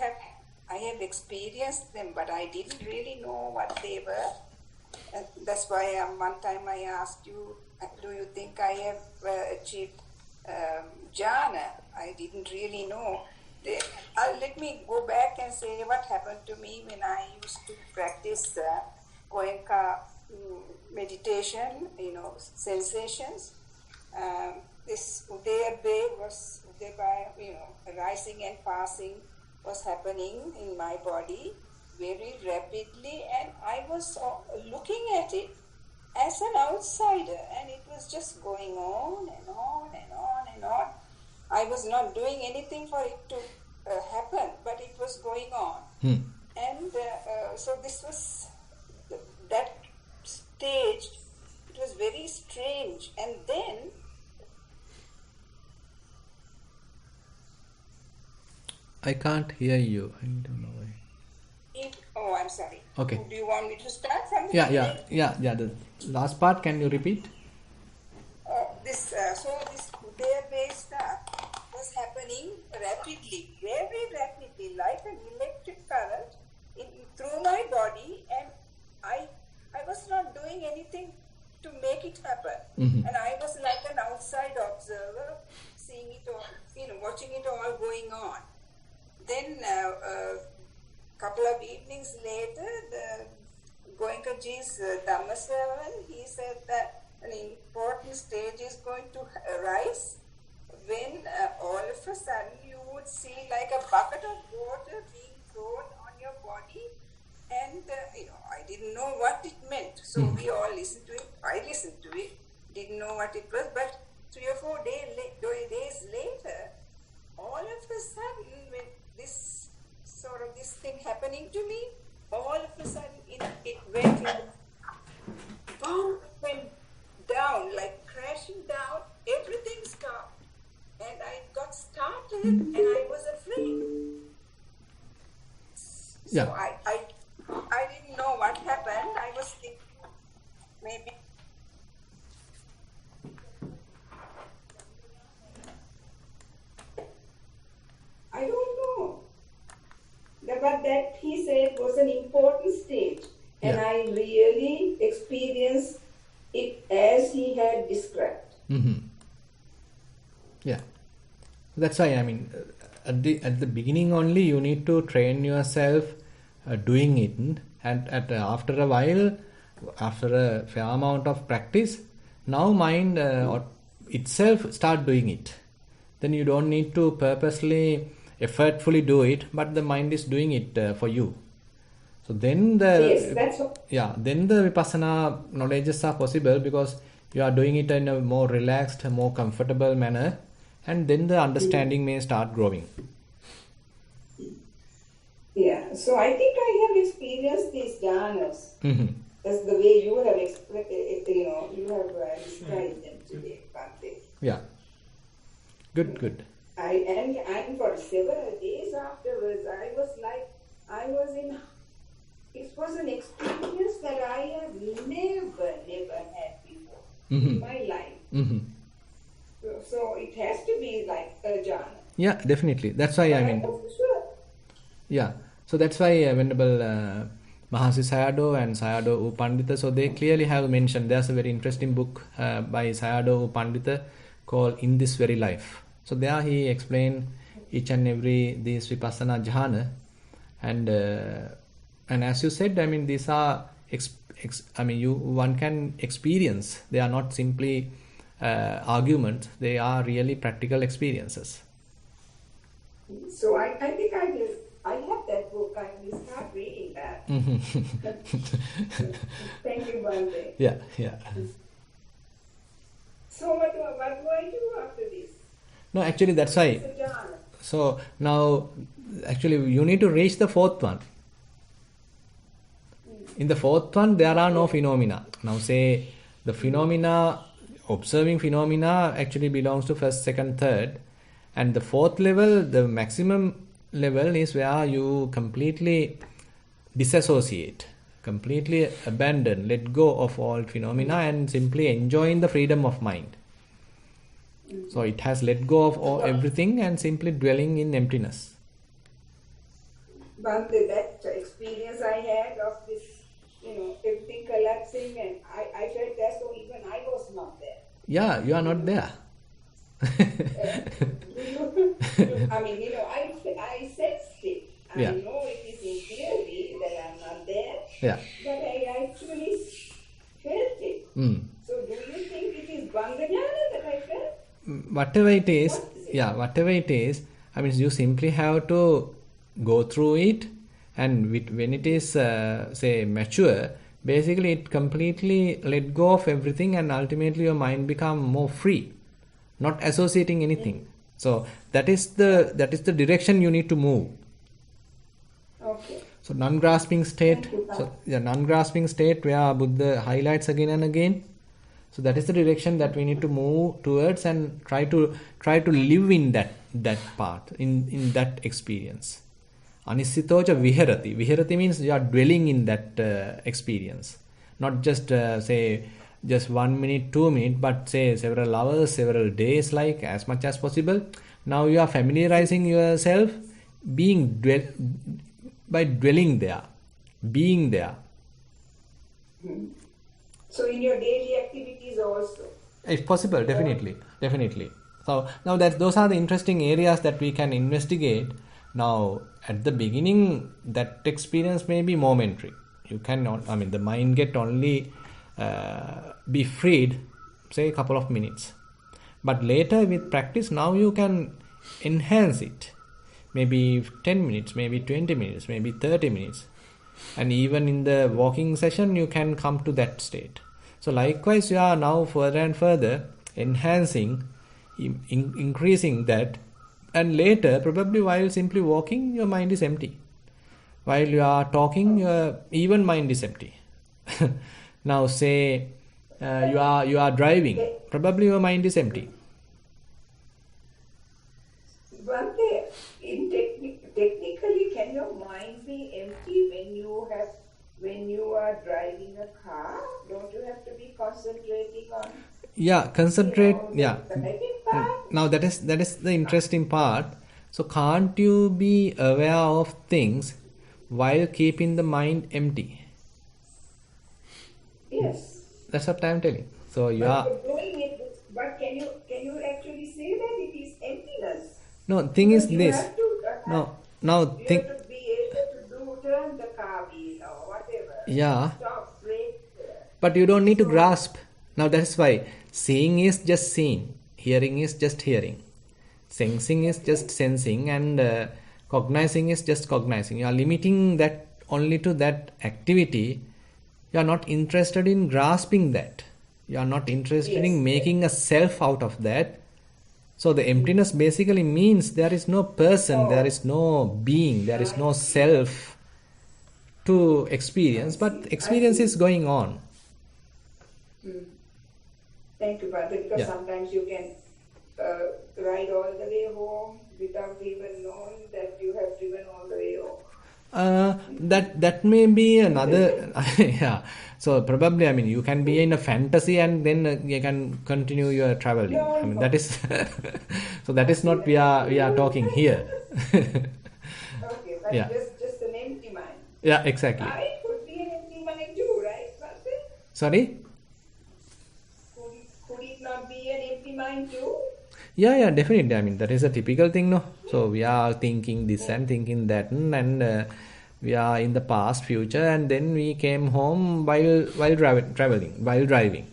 I have experienced them, but I didn't really know what they were. And that's why one time I asked you, do you think I have achieved jhana? I didn't really know. Let me go back and say what happened to me when I used to practice Goenka meditation, sensations. This Udayabhe was, rising and passing was happening in my body very rapidly, and I was looking at it as an outsider, and it was just going on and on and on and on. I was not doing anything for it to happen, but it was going on. And so this was that stage. It was very strange. And then I can't hear you. I don't know why. I'm sorry. Okay. Do you want me to start from the Yeah. beginning? The last part, can you repeat? This Udayabhe stuff was happening rapidly, very rapidly, like an electric current through my body, and I was not doing anything to make it happen. And I was like an outside observer, seeing it all, watching it all going on. Then a couple of evenings later, the Goenkaji's Dhammasavan, he said that an important stage is going to arise when all of a sudden you would see like a bucket of water being thrown on your body, and I didn't know what it meant. So we all listened to it. I listened to it, didn't know what it was, but 3 or 4 days later, all of a sudden, when this thing happening to me, all of a sudden it went down, like crashing down. Everything stopped, and I got started, and I was afraid. So I didn't know what happened. I was thinking maybe. I don't know. But that, he said, was an important stage. And I really experienced it as he had described. Yeah. That's why, at the beginning only, you need to train yourself doing it. And after a while, after a fair amount of practice, now mind itself start doing it. Then you don't need to purposely, effortfully do it, but the mind is doing it for you. So then then the Vipassana knowledges are possible because you are doing it in a more relaxed, more comfortable manner, and then the understanding may start growing. Yeah, so I think I have experienced these jhanas. That's the way you have described them today, Bhante. Yeah. Good. And for several days afterwards, it was an experience that I have never had before in my life. So it has to be like a jhana. Yeah, definitely. That's why Sure. Yeah. So that's why Venerable Mahasi Sayadaw and Sayadaw U Pandita, so they clearly have mentioned, there's a very interesting book by Sayadaw U Pandita called In This Very Life. So there he explained each and every these Vipassana Jahana, and as you said, these are one can experience. They are not simply arguments. They are really practical experiences. So I think I have that book. I will start reading that. Thank you, Bhante. Yeah. So what do I do after this? No, actually that's why. So now, actually, you need to reach the fourth one. In the fourth one, there are no phenomena. Now say the phenomena observing phenomena actually belongs to first, second, third. And the fourth level, the maximum level, is where you completely disassociate, completely abandon, let go of all phenomena and simply enjoying the freedom of mind. So it has let go of all, everything and simply dwelling in emptiness. But that experience I had of this, everything collapsing, and I felt as though even I was not there. Yeah, you are not there. I sensed it. Yeah. I know it is in theory that I'm not there, Yeah. but I actually felt it. So do you think it is Bandhanyana that I felt? Whatever it is, whatever it is, you simply have to go through it, and when it is, say, mature, basically it completely let go of everything, and ultimately your mind become more free, not associating anything. So that is the direction you need to move. Okay. So non-grasping state. Non-grasping state where Buddha highlights again and again. So that is the direction that we need to move towards and try to live in that path, in that experience. Anissitoja viharati. Viharati means you are dwelling in that experience, not just just 1 minute, 2 minutes, but say several hours, several days, like as much as possible. Now you are familiarizing yourself by dwelling there, being there. So in your daily activities also? If possible, definitely. So now those are the interesting areas that we can investigate. Now at the beginning, that experience may be momentary. You cannot, the mind get only be freed, say a couple of minutes. But later with practice, now you can enhance it. Maybe 10 minutes, maybe 20 minutes, maybe 30 minutes. And even in the walking session, you can come to that state. So likewise, you are now further and further enhancing, increasing that. And later, probably while simply walking, your mind is empty. While you are talking, your even mind is empty. Now say you are driving, probably your mind is empty. But technically, can your mind be empty when you are driving a car? Don't you have to be concentrating on? Yeah, concentrate. The part? Now that is the interesting part. So can't you be aware of things while keeping the mind empty? Yes. That's what I'm telling. So you are doing it, but can you actually say that it is emptiness? No, thing is you this. Have to, Now you think. have to be able to turn the car wheel or whatever. Yeah. Stop, brake. But you don't need to grasp. Now that's why seeing is just seeing, hearing is just hearing, sensing is just sensing, and cognizing is just cognizing. You are limiting that only to that activity. You are not interested in grasping that. You are not interested in making a self out of that. So the emptiness basically means there is no person, there is no being, there is no self to experience, but experience is going on. Thank you, Brother, because sometimes you can ride all the way home without even knowing that you have driven all the way home. That may be another yeah. So probably you can be in a fantasy and then you can continue your traveling. No. That is so that is not we are talking here. Okay, but Yeah. just an empty mind. Yeah, exactly. I could be an empty mind too, right, Brother? Sorry? Could it not be an empty mind too? Yeah, definitely. That is a typical thing, no? So we are thinking this and thinking that, and we are in the past, future, and then we came home while driving.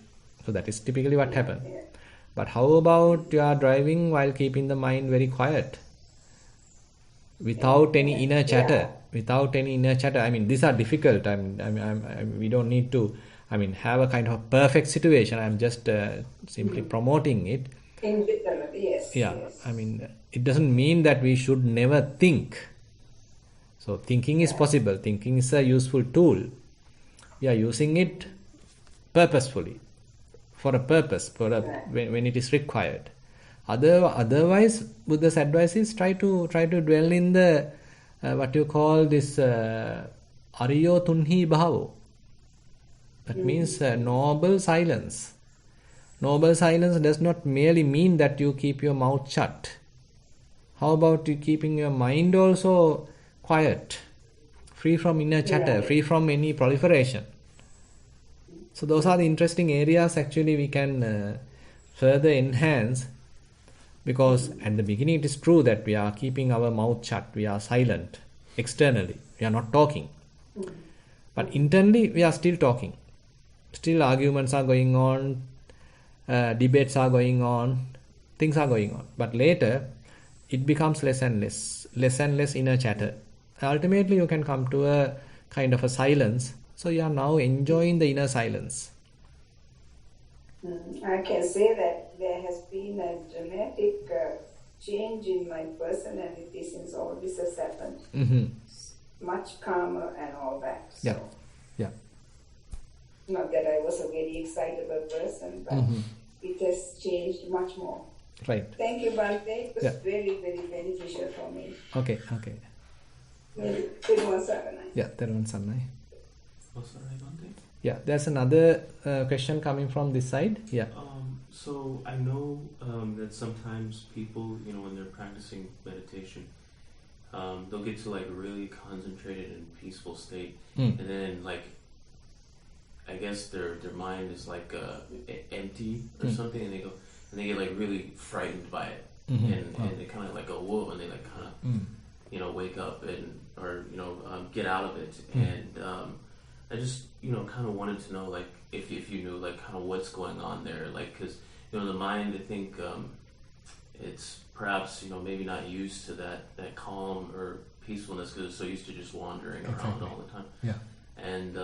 So that is typically what happened. But how about you are driving while keeping the mind very quiet, without any inner chatter? Without any inner chatter. These are difficult. We don't need to, have a kind of perfect situation. I'm just simply promoting it. In general, yes. Yeah, yes. it doesn't mean that we should never think. So thinking is possible. Thinking is a useful tool. We are using it purposefully for a purpose, when it is required. Otherwise, Buddha's advice is try to dwell in the what you call this Ariyo Tunhi Bhavo. That means noble silence. Noble silence does not merely mean that you keep your mouth shut. How about you keeping your mind also quiet, free from inner chatter, free from any proliferation? So those are the interesting areas actually we can further enhance, because at the beginning it is true that we are keeping our mouth shut, we are silent externally, we are not talking. But internally we are still talking. Still arguments are going on, debates are going on, things are going on. But later it becomes less and less inner chatter. Ultimately you can come to a kind of a silence. So you are now enjoying the inner silence. I can say that there has been a dramatic change in my personality since all this has happened. Mm-hmm. Much calmer and all that. So. Yeah. Not that I was a very excitable person, but it has changed much more. Right. Thank you, Bhante. It was very, very beneficial for me. Okay. Thero Saranai. Yeah, Thero Saranai. Oh, sorry, Bhante. Yeah, there's another question coming from this side. Yeah. So I know that sometimes people, when they're practicing meditation, they'll get to like really concentrated and peaceful state, and then like I guess their mind is like empty or something, and they get like really frightened by it, and they kind of like go whoa, and they like kind of wake up or get out of it, and I just kind of wanted to know like if you knew like kind of what's going on there, like because the mind, I think it's perhaps maybe not used to that calm or peacefulness because it's so used to just wandering around all the time. Yeah. And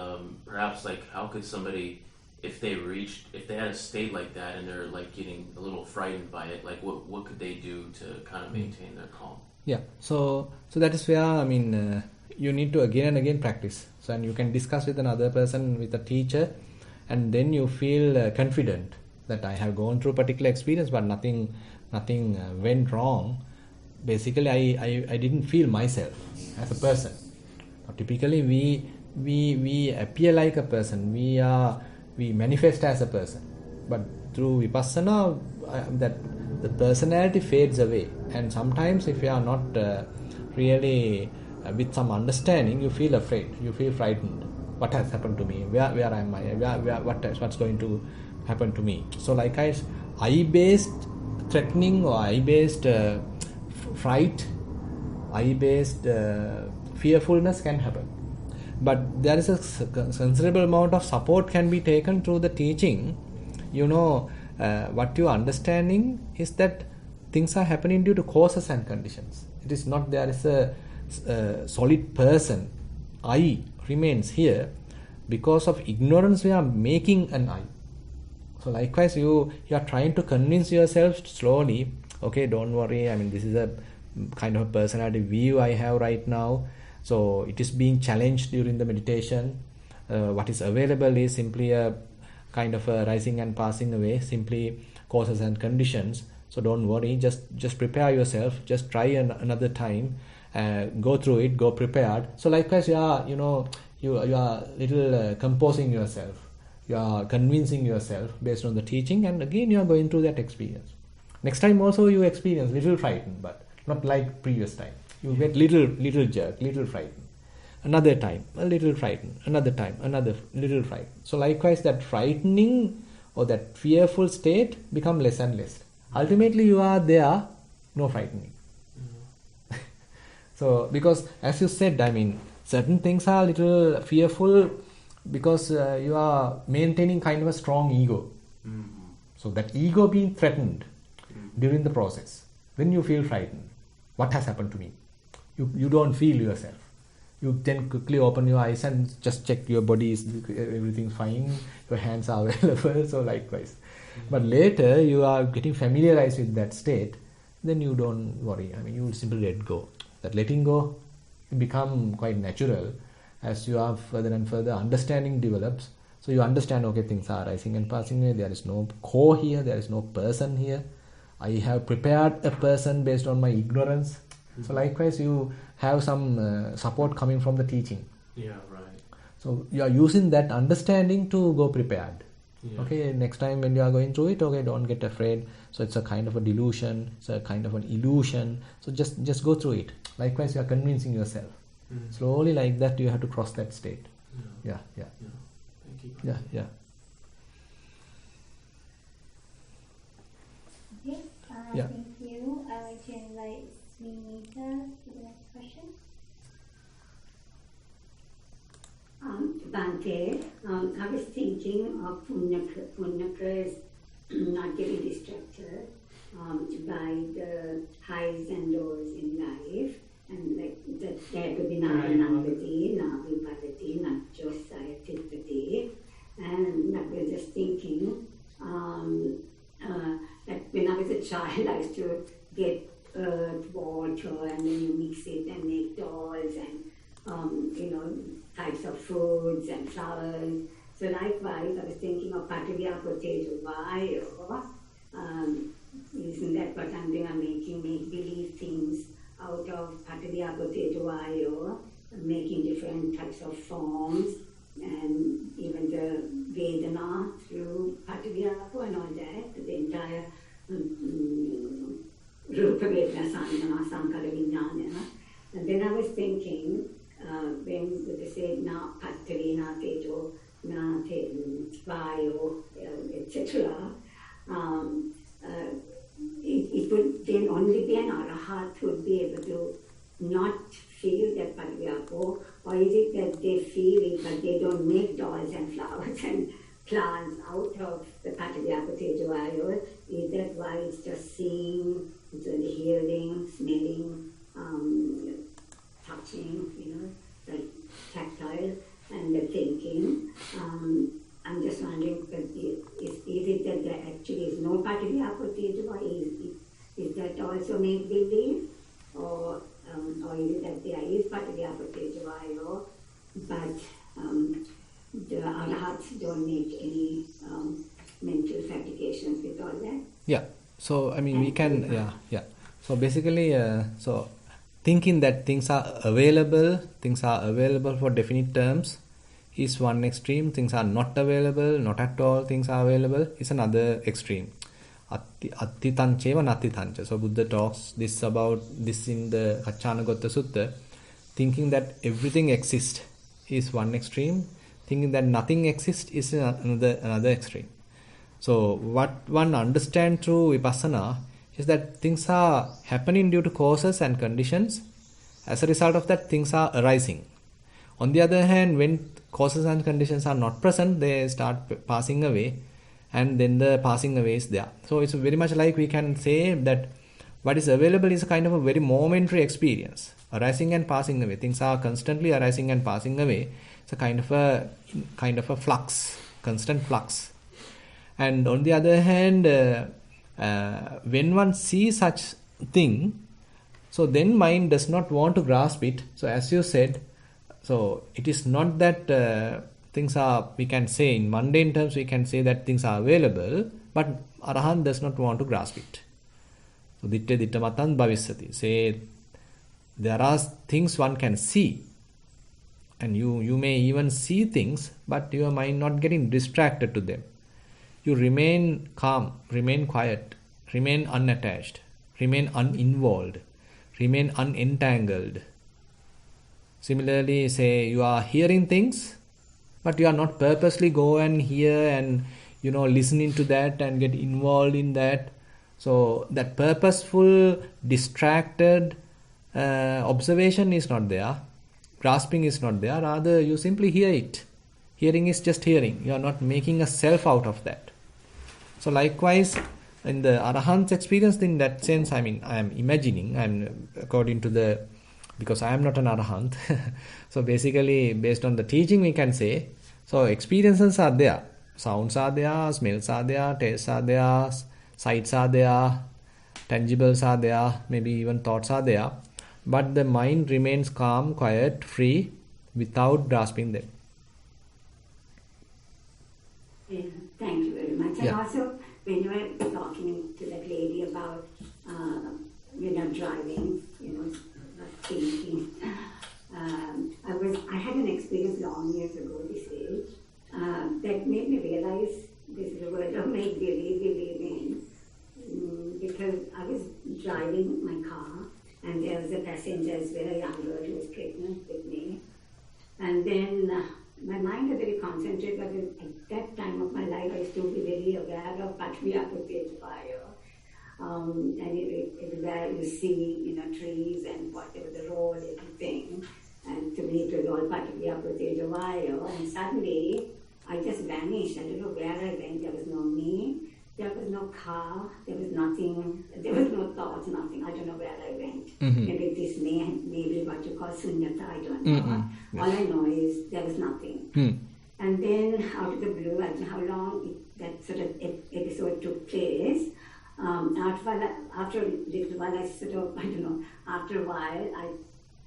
perhaps like how could somebody, if they had a state like that and they're like getting a little frightened by it, like what could they do to kind of maintain their calm? Yeah. So that is where you need to again and again practice. So and you can discuss with another person, with a teacher, and then you feel confident that I have gone through a particular experience, but nothing went wrong. Basically, I didn't feel myself as a person. Now, typically, we appear like a person. We manifest as a person, but through Vipassana, that the personality fades away. And sometimes, if you are not really with some understanding, you feel afraid. You feel frightened. What has happened to me? Where am I? What's going to happen to me? So, like I-based threatening or I-based fright, I-based fearfulness can happen. But there is a considerable amount of support can be taken through the teaching. What you are understanding is that things are happening due to causes and conditions. It is not there is a solid person. I remains here because of ignorance. We are making an I. So likewise, you are trying to convince yourself slowly. Okay, don't worry. This is a kind of a personality view I have right now. So it is being challenged during the meditation. What is available is simply a kind of a rising and passing away, simply causes and conditions. So don't worry. Just prepare yourself. Just try another time. Go through it. Go prepared. So likewise, you are little composing yourself. You are convincing yourself based on the teaching, and again you are going through that experience. Next time also you experience little frightened, but not like previous time. You get little jerk, little frightened. Another time, a little frightened. Another time, another little frightened. So likewise, that frightening or that fearful state become less and less. Ultimately, you are there, no frightening. So because as you said, certain things are a little fearful because you are maintaining kind of a strong ego. So that ego being threatened during the process. When you feel frightened, what has happened to me? You don't feel yourself. You then quickly open your eyes and just check your body, is everything fine, your hands are available, so likewise. But later you are getting familiarized with that state, then you don't worry. You simply let go. That letting go become quite natural as you have further and further understanding develops. So you understand, okay, things are arising and passing away. There is no core here. There is no person here. I have prepared a person based on my ignorance. So likewise, you have some support coming from the teaching. Yeah, right. So you are using that understanding to go prepared. Yeah. Okay, next time when you are going through it, okay, don't get afraid. So it's a kind of a delusion. It's a kind of an illusion. So just go through it. Likewise, you are convincing yourself. Slowly, like that, you have to cross that state. Yeah. Thank you. Yeah. Okay, Yeah. thank you. I'd like to invite Smita to the next question. Bante, I was thinking of Punyaka is not getting distracted by the highs and lows in life, and like that there could be Narayanandati, Navipadati, Nachosayatipati, and I was just thinking that when I was a child, I used to get earth, water, and then you mix it and make dolls and types of foods and flowers. So likewise, I was thinking of Patavya Potato Vayo. Isn't that what I'm doing? I'm making make-believe things out of Patavya Potato Vayo, making different types of forms, and even the Vedana through Patavya and all that, the entire Rupa Vedana Sanjana Sankara Vijnana. And then I was thinking, when Buddha said na Pattari, na Tejo, na Vayo, etc., it would then only be an arahat who would be able to not feel that Patavyapo, or is it that they feel it but they don't make dolls and flowers and plants out of the Patavyapo Tejo Vayo? Is that why it's just seeing, so the hearing, smelling, touching, the tactile, and the thinking? I'm just wondering, is it that there actually is no Patavyapo Tejo, or is that also make believe, or is it that there is Patavyapo Tejo, but the arahats don't make any mental fabrications with all that? Yeah. So I mean, we can. Yeah. So basically, so thinking that things are available for definite terms is one extreme. Things are not available, not at all things are available is another extreme. Atti tancheva nati tancha. So Buddha talks about this in the Kacchanagotta Sutta. Thinking that everything exists is one extreme. Thinking that nothing exists is another extreme. So what one understands through Vipassana is that things are happening due to causes and conditions. As a result of that, things are arising. On the other hand, when causes and conditions are not present, they start passing away, and then the passing away is there. So it's very much like we can say that what is available is a kind of a very momentary experience, arising and passing away. Things are constantly arising and passing away. It's a kind of a flux, constant flux. And on the other hand, when one sees such thing, so then mind does not want to grasp it. So as you said, so it is not that things are, we can say in mundane terms, we can say that things are available, but Arahant does not want to grasp it. So ditte dittamatan bhavisati. Say there are things one can see, and you may even see things, but your mind not getting distracted to them. You remain calm, remain quiet, remain unattached, remain uninvolved, remain unentangled. Similarly, say you are hearing things, but you are not purposely go and hear and listening to that and get involved in that. So that purposeful, distracted observation is not there, grasping is not there. Rather, you simply hear it. Hearing is just hearing. You are not making a self out of that. So likewise, in the Arahant's experience, in that sense, I mean, I am imagining, according to because I am not an Arahant. So basically, based on the teaching, we can say, so experiences are there. Sounds are there, smells are there, tastes are there, sights are there, tangibles are there, maybe even thoughts are there. But the mind remains calm, quiet, free, without grasping them. Yeah, thank you very much. And Yeah. also, when you were talking to that lady about, driving, thinking, I had an experience long years ago, this age, that made me realize this is a word of make believe in, because I was driving my car, and there was a passenger as well, a young girl who was pregnant with me, and then my mind was very concentrated, but at that time of my life I used to be very aware of Patviya fire. And everywhere you see, trees and whatever the road, everything. And to me it was all Patviya. And suddenly I just vanished. I don't know where I went. There was no me. There was no car. There was nothing. There was no thoughts, nothing. I don't know where I went. Maybe this may be what you call sunyata. I don't know. Yes. All I know is there was nothing. And then out of the blue, I don't know how long that sort of episode took place. After a little while, after a while, I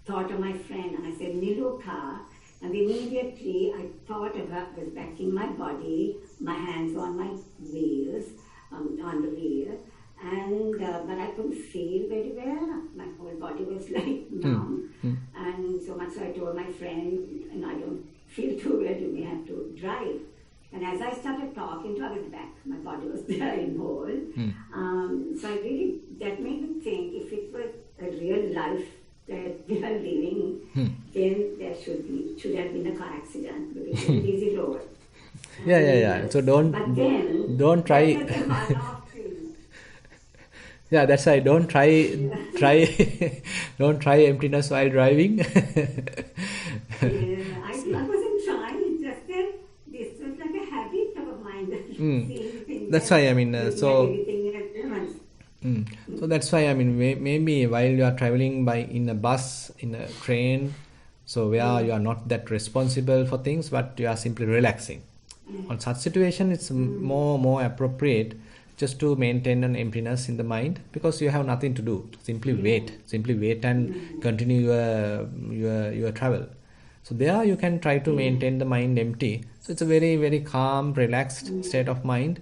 thought of my friend and I said, Niluka. And immediately I thought of her, I was back in my body, my hands on my wheels, on the wheel. And, but I couldn't feel very well. My whole body was like numb. And so much so I told my friend, and I don't feel too well, you may have to drive. And as I started talking to her, I was back. My body was there in whole. So that made me think, if it were a real life that we are living, then there should have been a car accident, because it's an easy road. Yeah. So don't try. Yeah, that's why don't try don't try emptiness while driving. I wasn't trying, it's just that this was like a habit of mine. That's why so that's why maybe while you are traveling in a bus, in a train, so where you are not that responsible for things, but you are simply relaxing. On such situation, it's more appropriate just to maintain an emptiness in the mind, because you have nothing to do. Simply wait and continue your travel. So there you can try to maintain the mind empty. So it's a very, very calm, relaxed state of mind,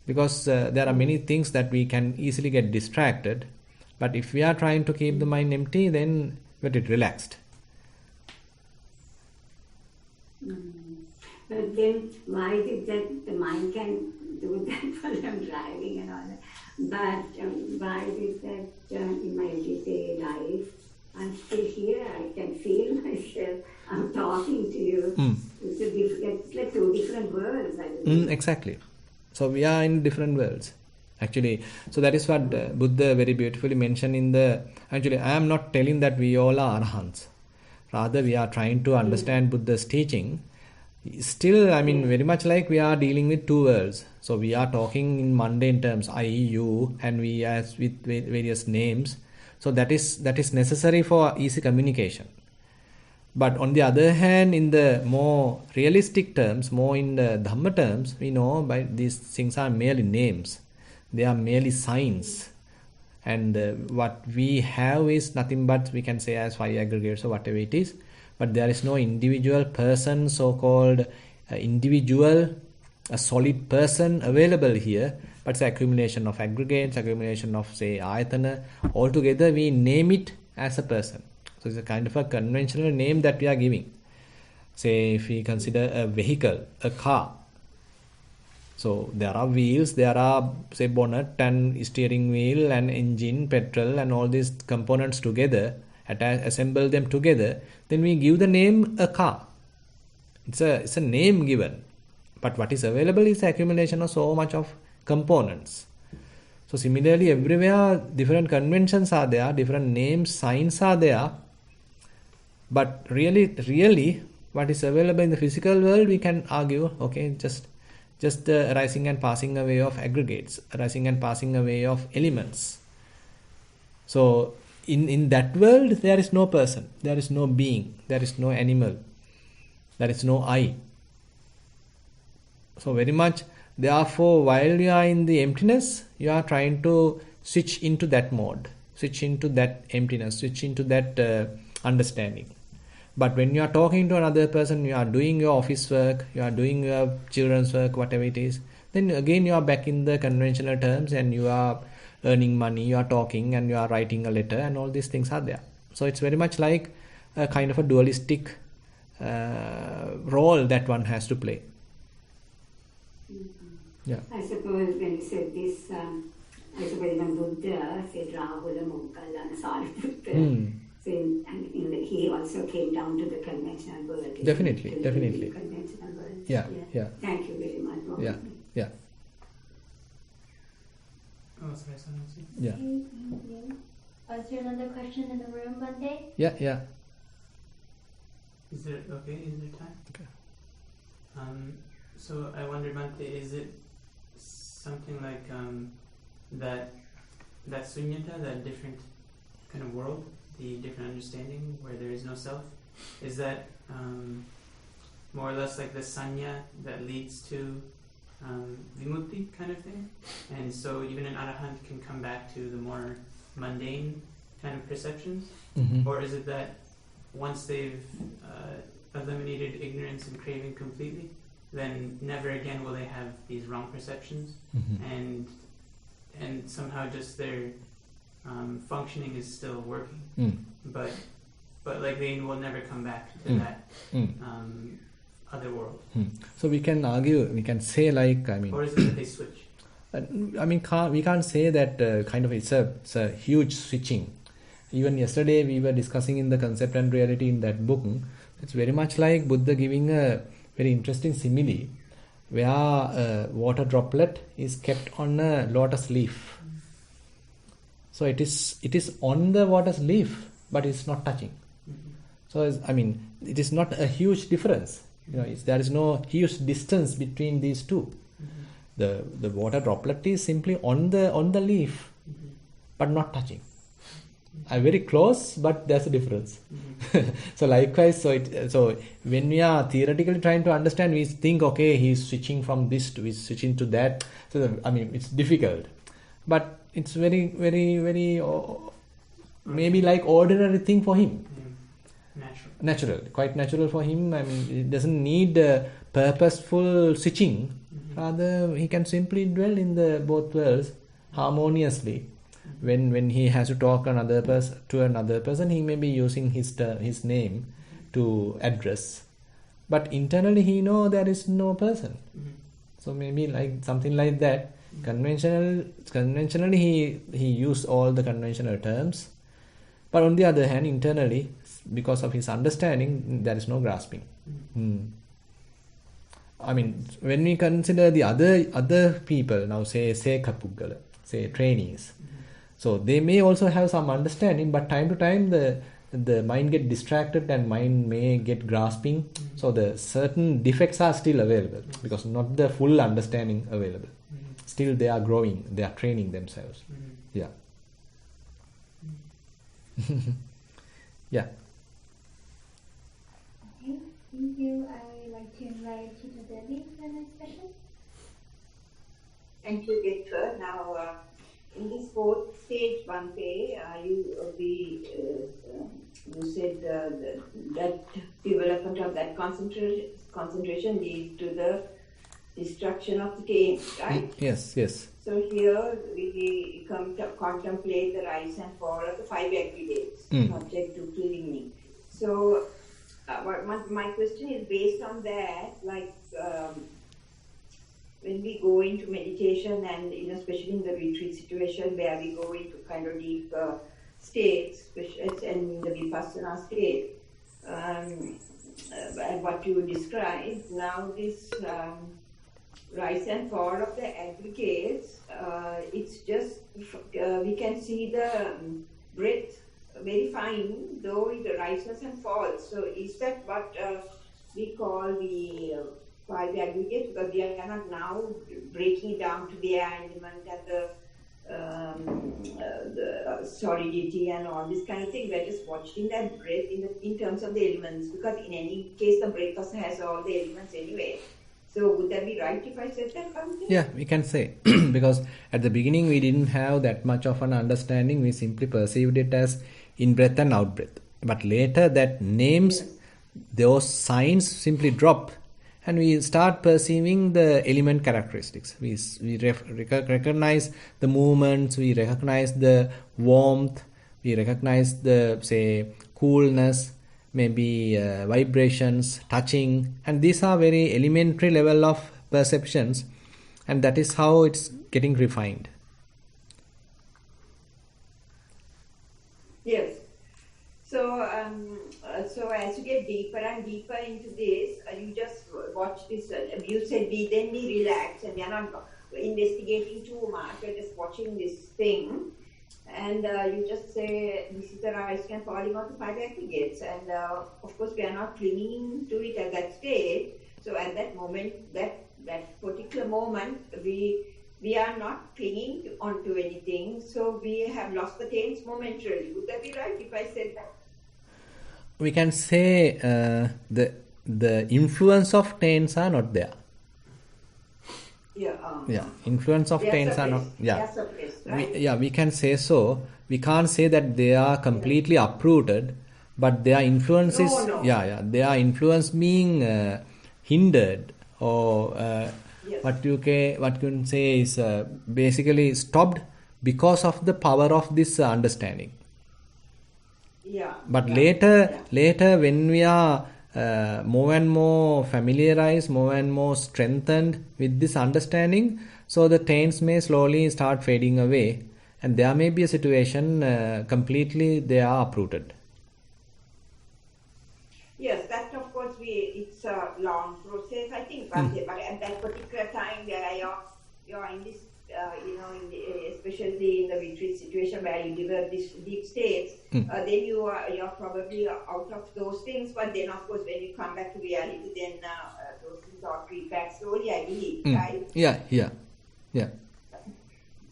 because there are many things that we can easily get distracted. But if we are trying to keep the mind empty, then get it relaxed. But then why is it that the mind can do that while I'm driving and all that? But why is it that in my everyday life, I'm still here, I can feel myself, I'm talking to you. It's like two different worlds, I believe. Exactly. So we are in different worlds. Actually, so that is what Buddha very beautifully mentioned actually, I am not telling that we all are arahants. Rather, we are trying to understand Buddha's teaching. Still, very much like we are dealing with two worlds. So we are talking in mundane terms, I, you, and we as with various names. So that is necessary for easy communication. But on the other hand, in the more realistic terms, more in the Dhamma terms, we know by these things are merely names. They are merely signs. And what we have is nothing but, we can say, as five aggregates or whatever it is. But there is no individual person, so-called individual, a solid person available here. But it's an accumulation of aggregates, accumulation of, say, ayatana. Altogether, we name it as a person. So it's a kind of a conventional name that we are giving. Say, if we consider a vehicle, a car. So there are wheels, there are, say, bonnet and steering wheel and engine, petrol and all these components together, assemble them together, then we give the name a car. It's a name given. But what is available is the accumulation of so much of components. So similarly, everywhere different conventions are there, different names, signs are there. But really, what is available in the physical world, we can argue, okay, just the arising and passing away of aggregates, arising and passing away of elements. So in that world, there is no person, there is no being, there is no animal, there is no I. So very much, therefore, while you are in the emptiness, you are trying to switch into that mode, switch into that emptiness, switch into that understanding. But when you are talking to another person, you are doing your office work, you are doing your children's work, whatever it is, then again you are back in the conventional terms and you are earning money, you are talking and you are writing a letter, and all these things are there. So it's very much like a kind of a dualistic role that one has to play. Yeah. I suppose when you said this, I suppose when Buddha said Rahula, Moggalla and Sariputta, so he also came down to the conventional world. Definitely. Conventional world. Yeah. Thank you very much. Yeah. Oh, sorry, someone else? Yeah. Okay, thank you. Was there another question in the room, Bhante? Yeah. Is there time? Okay. So I wondered, Bhante, is it something like that sunyata, that different kind of world, the different understanding where there is no self, is that more or less like the sanya that leads to vimutti kind of thing? And so even an arahant can come back to the more mundane kind of perceptions? Mm-hmm. Or is it that once they've eliminated ignorance and craving completely, then never again will they have these wrong perceptions, and somehow just their functioning is still working, but like they will never come back to that other world. So we can argue, we can say like, or is it that they switch? We can't say that kind of it's a huge switching. Even yesterday we were discussing in the Concept and Reality in that book. It's very much like Buddha giving a very interesting simile where a water droplet is kept on a lotus leaf. So it is on the lotus leaf, but it's not touching. So it is not a huge difference. There is no huge distance between these two. The water droplet is simply on the leaf, but not touching. Very close, but there's a difference. So likewise, so when we are theoretically trying to understand, we think, okay, he's switching from this to he's switching to that. So it's difficult, but it's very, very, very maybe like ordinary thing for him. Natural, quite natural for him. It doesn't need purposeful switching. Rather, he can simply dwell in the both worlds harmoniously. When he has to talk to another person, he may be using his name to address, but internally he know there is no person. So maybe like something like that. Conventionally he used all the conventional terms, but on the other hand, internally, because of his understanding, there is no grasping. When we consider the other people now, say Kapuggala, say trainees. So they may also have some understanding, but time to time the mind get distracted and mind may get grasping. So the certain defects are still available because not the full understanding available. Still they are growing, they are training themselves. Yeah. Yeah. Okay, thank you. I would like to invite Tita Devi for the next session. Thank you, Victor. Now, in this fourth stage, Bhante, you said that development of that concentration leads to the destruction of the taste, right? Yes. So here we come to contemplate the rise and fall of the five aggregates, subject to cleaning. So my question is based on that, like when we go into meditation and especially in the retreat situation where we go into kind of deep states, and the Vipassana state, what you described, now this rise and fall of the aggregates, it's just, we can see the breath very fine, though it rises and falls. So is that what we call the five aggregates? Because we are not now breaking it down to the air element and the solidity and all this kind of thing. We're just watching that breath in terms of the elements, because in any case the breath also has all the elements anyway. So would that be right if I said that something? Yeah, we can say. Because at the beginning we didn't have that much of an understanding. We simply perceived it as in-breath and out-breath. But later that names those signs simply drop, and we start perceiving the element characteristics. We recognize the movements, we recognize the warmth, we recognize the, say, coolness, maybe vibrations, touching, and these are very elementary level of perceptions, and that is how it's getting refined. Yes. So, so as you get deeper and deeper into this, you just watch this. You said then we relax, and we are not investigating too much. We're just watching this thing, and you just say, "This is the rising and falling of the five aggregates," and of course we are not clinging to it at that stage. So at that moment, that particular moment, we are not clinging onto anything, so we have lost the tails momentarily. Would that be right if I said that? We can say the influence of taints are not there. Yeah. Influence of taints are not. They are suppressed, right? We can say so. We can't say that they are completely uprooted, but their influence is. No. Their influence being hindered, or Yes. what you can say is basically stopped because of the power of this understanding. But later when we are more and more familiarized, more and more strengthened with this understanding, so the taints may slowly start fading away, and there may be a situation completely they are uprooted. Yes, that of course it's a long process, I think, but at that particular time where you're in this, especially in the retreat situation where you develop these deep states, then you're probably out of those things. But then, of course, when you come back to reality, then those things are creep back slowly, I believe, right? Yeah.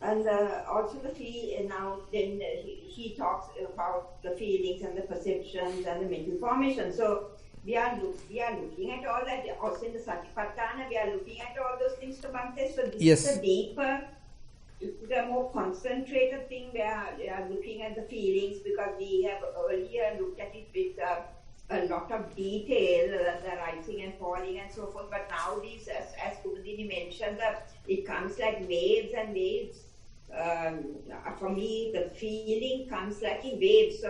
And also then he talks about the feelings and the perceptions and the mental formation. So we are looking at all that. Also in the Satipatthana, we are looking at all those things to Bhante. So this is a deeper, the more concentrated thing where we are looking at the feelings, because we have earlier looked at it with a lot of detail, the rising and falling and so forth. But now these, as Kumudini mentioned, it comes like waves and waves. For me, the feeling comes like in waves. So,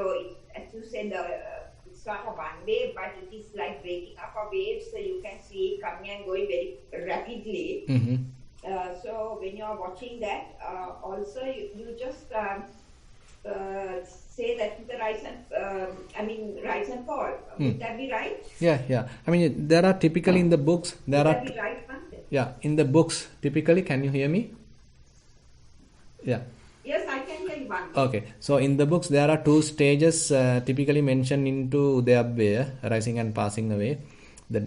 as you said, it's not a one wave, but it is like breaking up a wave. So you can see it coming and going very rapidly. So when you are watching that, also you just say that the rise and fall. Would that be right? Yeah. I mean, there are typically in the books. Would that be right, Bhante? Yeah, in the books typically. Can you hear me? Yeah. Yes, I can hear you, Bhante. Okay, so in the books there are two stages typically mentioned into Udayabbaya, rising and passing away. The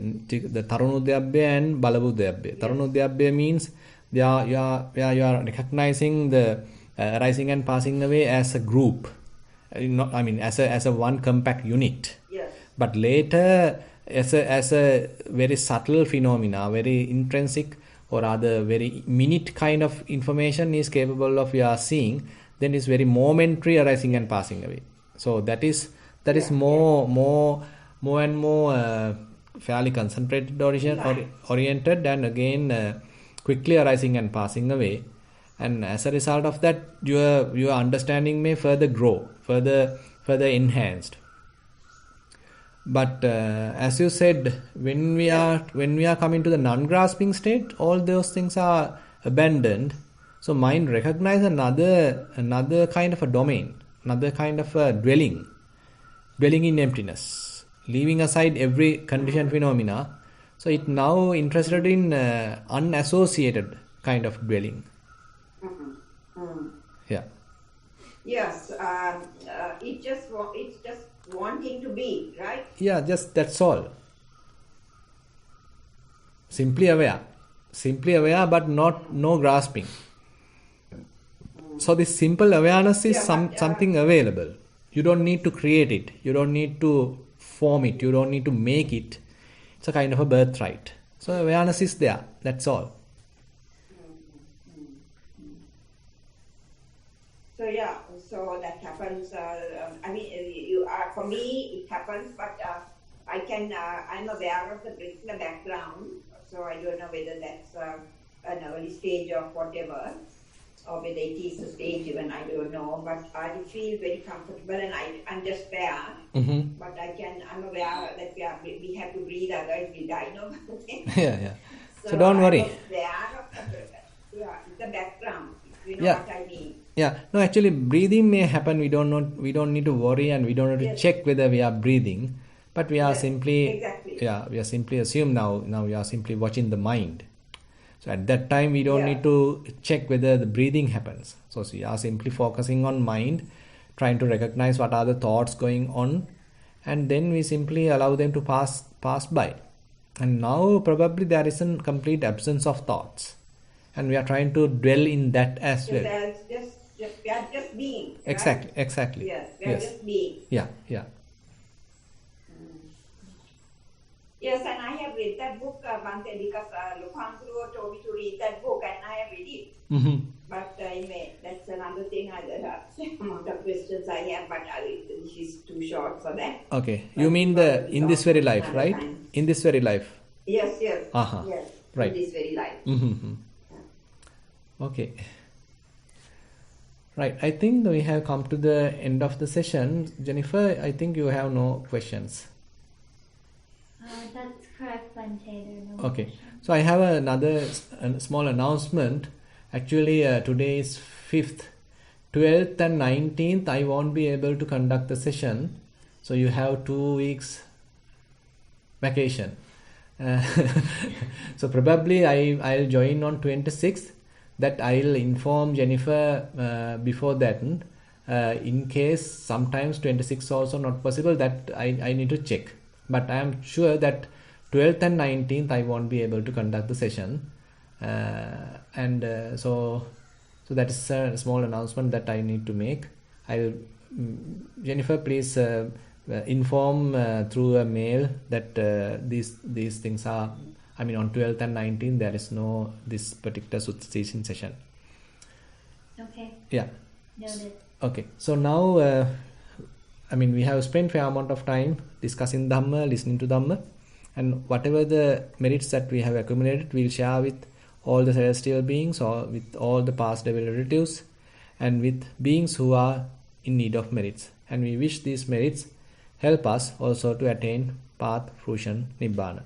Tarunudayabbaya and Balavudayabbaya. Tarunudayabbaya means you are recognizing the rising and passing away as a group, as a one compact unit. Yes. But later, as a very subtle phenomena, very intrinsic, or rather very minute kind of information is capable of your seeing, then it's very momentary arising and passing away. So that is more and more fairly concentrated oriented, and again quickly arising and passing away. And as a result of that, your understanding may further grow, further enhanced. But as you said, when we are coming to the non-grasping state, all those things are abandoned. So mind recognizes another kind of a domain, another kind of a dwelling in emptiness, leaving aside every conditioned phenomena. So it now interested in unassociated kind of dwelling. Yeah. Yes. It's just wanting to be, right? Yeah, just that's all. Simply aware, but no grasping. So this simple awareness is something available. You don't need to create it. You don't need to form it. You don't need to make it. It's a kind of a birthright. So awareness is there. That's all. So that happens. For me, it happens, but I'm aware of the breath in the background, so I don't know whether that's an early stage of whatever, or whether it is a stage even, I don't know, but I feel very comfortable and I'm just there, but I'm aware that we have to breathe, otherwise we die, no? Yeah. So don't worry. The background, you know what I mean. Yeah, no, actually breathing may happen, we don't need to worry, and we don't need to check whether we are breathing, but we are simply, we are simply assume now we are simply watching the mind. So at that time we don't need to check whether the breathing happens. So we are simply focusing on mind, trying to recognize what are the thoughts going on, and then we simply allow them to pass by. And now probably there is a complete absence of thoughts, and we are trying to dwell in that as well. We are just being. Exactly. Yes, we are just being. Yeah. Yes, and I have read that book Bhante, because Lukhandru told me to read that book, and I have read it. But anyway, that's another thing. There are some amount of questions I have, but this is too short for that. Okay, you mean in this very life, right? Time. In this very life. Yes. Yes. Right. In this very life. Okay. Right. I think we have come to the end of the session. Jennifer, I think you have no questions. That's correct, Bhante. Okay. Questions. So I have another small announcement. Actually, today is 5th. 12th and 19th, I won't be able to conduct the session. So you have 2 weeks vacation. So probably I'll join on 26th. That I'll inform Jennifer before that. In case sometimes 26 also not possible, that I need to check. But I am sure that 12th and 19th I won't be able to conduct the session. So that is a small announcement that I need to make. Jennifer, please inform through a mail that these things are, on 12th and 19th there is no this particular Sutta teaching session. Okay. Yeah. Noted. Okay. So now, we have spent fair amount of time discussing Dhamma, listening to Dhamma, and whatever the merits that we have accumulated, we'll share with all the celestial beings, or with all the past devil relatives, and with beings who are in need of merits. And we wish these merits help us also to attain path, fruition, Nibbana.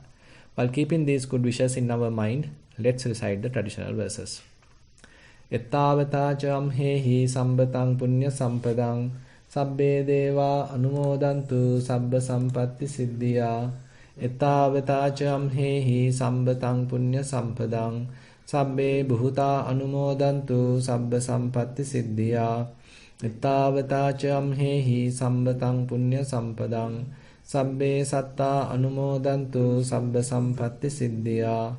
While keeping these good wishes in our mind, let's recite the traditional verses. Ettavata cham hehi sambatang punya sampadang sabbe deva anumodantu sabba sampatti siddhya. Ettavata cham hehi sambatang punya sampadang sabbe bhuta anumodantu sabba sampatti siddhya. Ettavata cham hehi sambatang punya sampadang sabbe satta anumodantu sabba sampatti siddhya.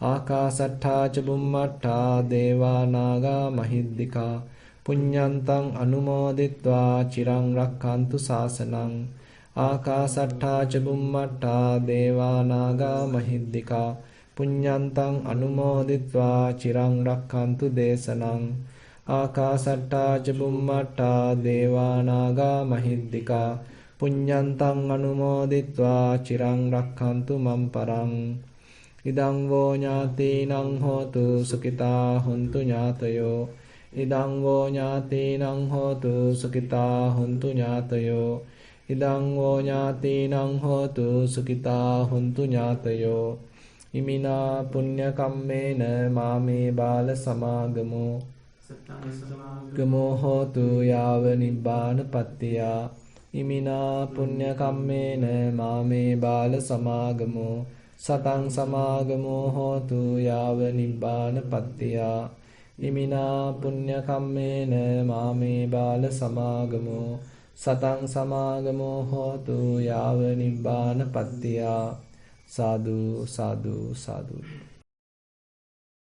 Akasattha ca bummattha deva naga mahiddika punyantang anumoditva chirang rakkantu sasanang. Akasattha ca bummattha deva naga mahiddika punyantang anumoditva chirang rakkantu desanang. Akasattha ca bummattha deva naga mahiddika punyantang anumoditva chirang rakkantu mamparang. Idang vo ñātīnaṁ hotu sukitā hontu ñātayo. Idang vo ñātīnaṁ hotu sukitā hontu ñātayo. Idang vo ñātīnaṁ hotu sukitā hontu ñātayo. Imina punya kammena māme bāla samāgamo. Gamo hotu yāva nibbāna pattiyā. Imina punya kammena māme bāla samāgamo. Satang samagamo hotu yāva nibbāna pattiyā. Imina punya kammena māme bāla samāgamo. Satang samagamo hotu yāva nibbāna pattiyā. Sadhu, sadhu, sadhu.